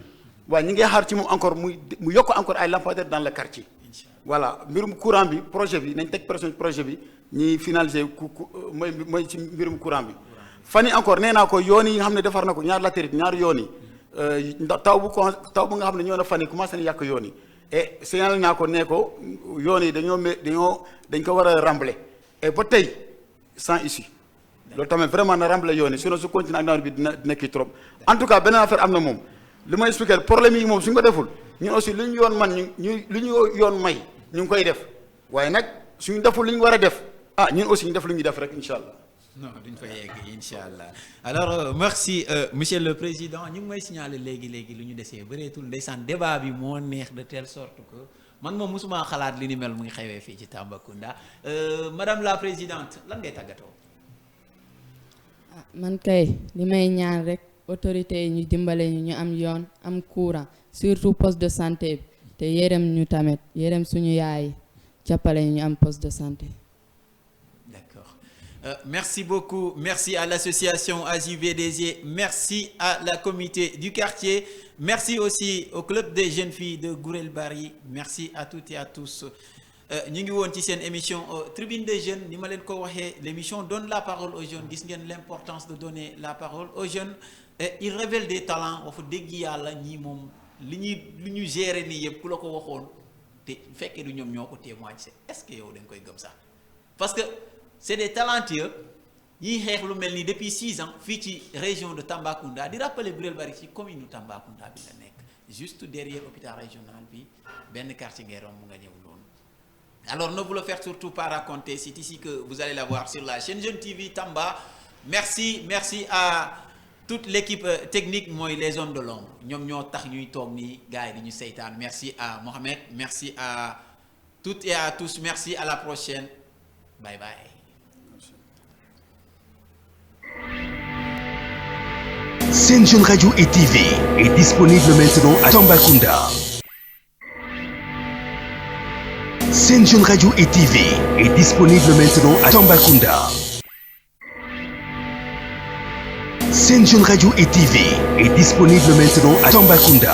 waaye ñu ngi xaar ci moom encore mu yokk encore ay lampadaires dans le quartier. voilà mbirum courant bi projet bi nañ teg pression projet bi ñuy finaliser mooy ci mbirum courant bi fan yi encore nee naa ko yoon yi nga xam ne defar na ko ñaar latérite ñaar yoon yi taw bu nga xam ne ñoo na fan yi commencé na yàq yoon yi et signalé naa ko nee ko yoon yi dañ ko war a rembler et ba tey sans issue loolu tamit vraiment na rembler yoon yi sinon su continuer ak nawet bi dina kii trop en tout cas beneen affaire am na moom li may expliquer problème yi moom suñ ko deful ñun aussi lu ñu yoon man lu ñu yoon may ñu ngi koy def waaye nag suñu deful li ñu war a def ñun aussi ñu def lu ñuy def rek incha allah. non duñ fa yegg incha allah alors merci monsieur le président ñu ngi may signaler léegi lu ñu desee bëreetul ndeysaan débat bi moo neex de telle sorte que man moom mosuma xalaat li ni mel mu ngi xewee fii ci Tambacounda madame la présidente lan ngay tàggatoo. man kay li may ñaan rek autorité yi ñu dimbale ñu am yoon am courant surtout poste de santé bi te yërëm ñu tamit yërëm suñu yaay jàppale ñu am poste de santé. D'accord. Merci beaucoup. Merci à l'association AJVDG. Merci à la comité du quartier. Merci aussi au club des jeunes filles de Gurel Bari. Merci à toutes et à tous. ñu ngi woon ci seen émission Tribune des jeunes ni ma leen ko waxee l'émission donne la parole aux jeunes gis ngeen l'importance de donner la parole aux jeunes et ils révèlent des talents wax dëgg yàlla ñii moom li ñu gérer nii yëpp ku la ko waxoon te fekkee du ñoom ñoo ko témoigne est-ce que yow da nga koy gëm sax parce que c'est des talentueux ñiy xeex lu mel nii depuis 6 ans fii ci région de Tambacounda di rappeler Gurel Bari ci commune u Tambacounda bi la nekk juste derrière hôpital régional bi benn quartier ngay romb nga ñëw noonu. Alors ne vous le faites surtout pas raconter, c'est ici que vous allez la voir sur la chaîne Jeune TV Tamba. Merci à toute l'équipe technique mooy les hommes de l'ombre ñoom ñoo tax ñuy toog nii gars yi di ñu seytaan. Merci à Mohamed, merci à toutes et à tous, merci à la prochaine. Bye bye. Sen Jeune Radio et TV est disponible maintenant à Tambacounda. Sen Jeune Radio et TV est disponible maintenant à Tambacounda. Sen Jeune Radio et TV est disponible maintenant à Tambacounda.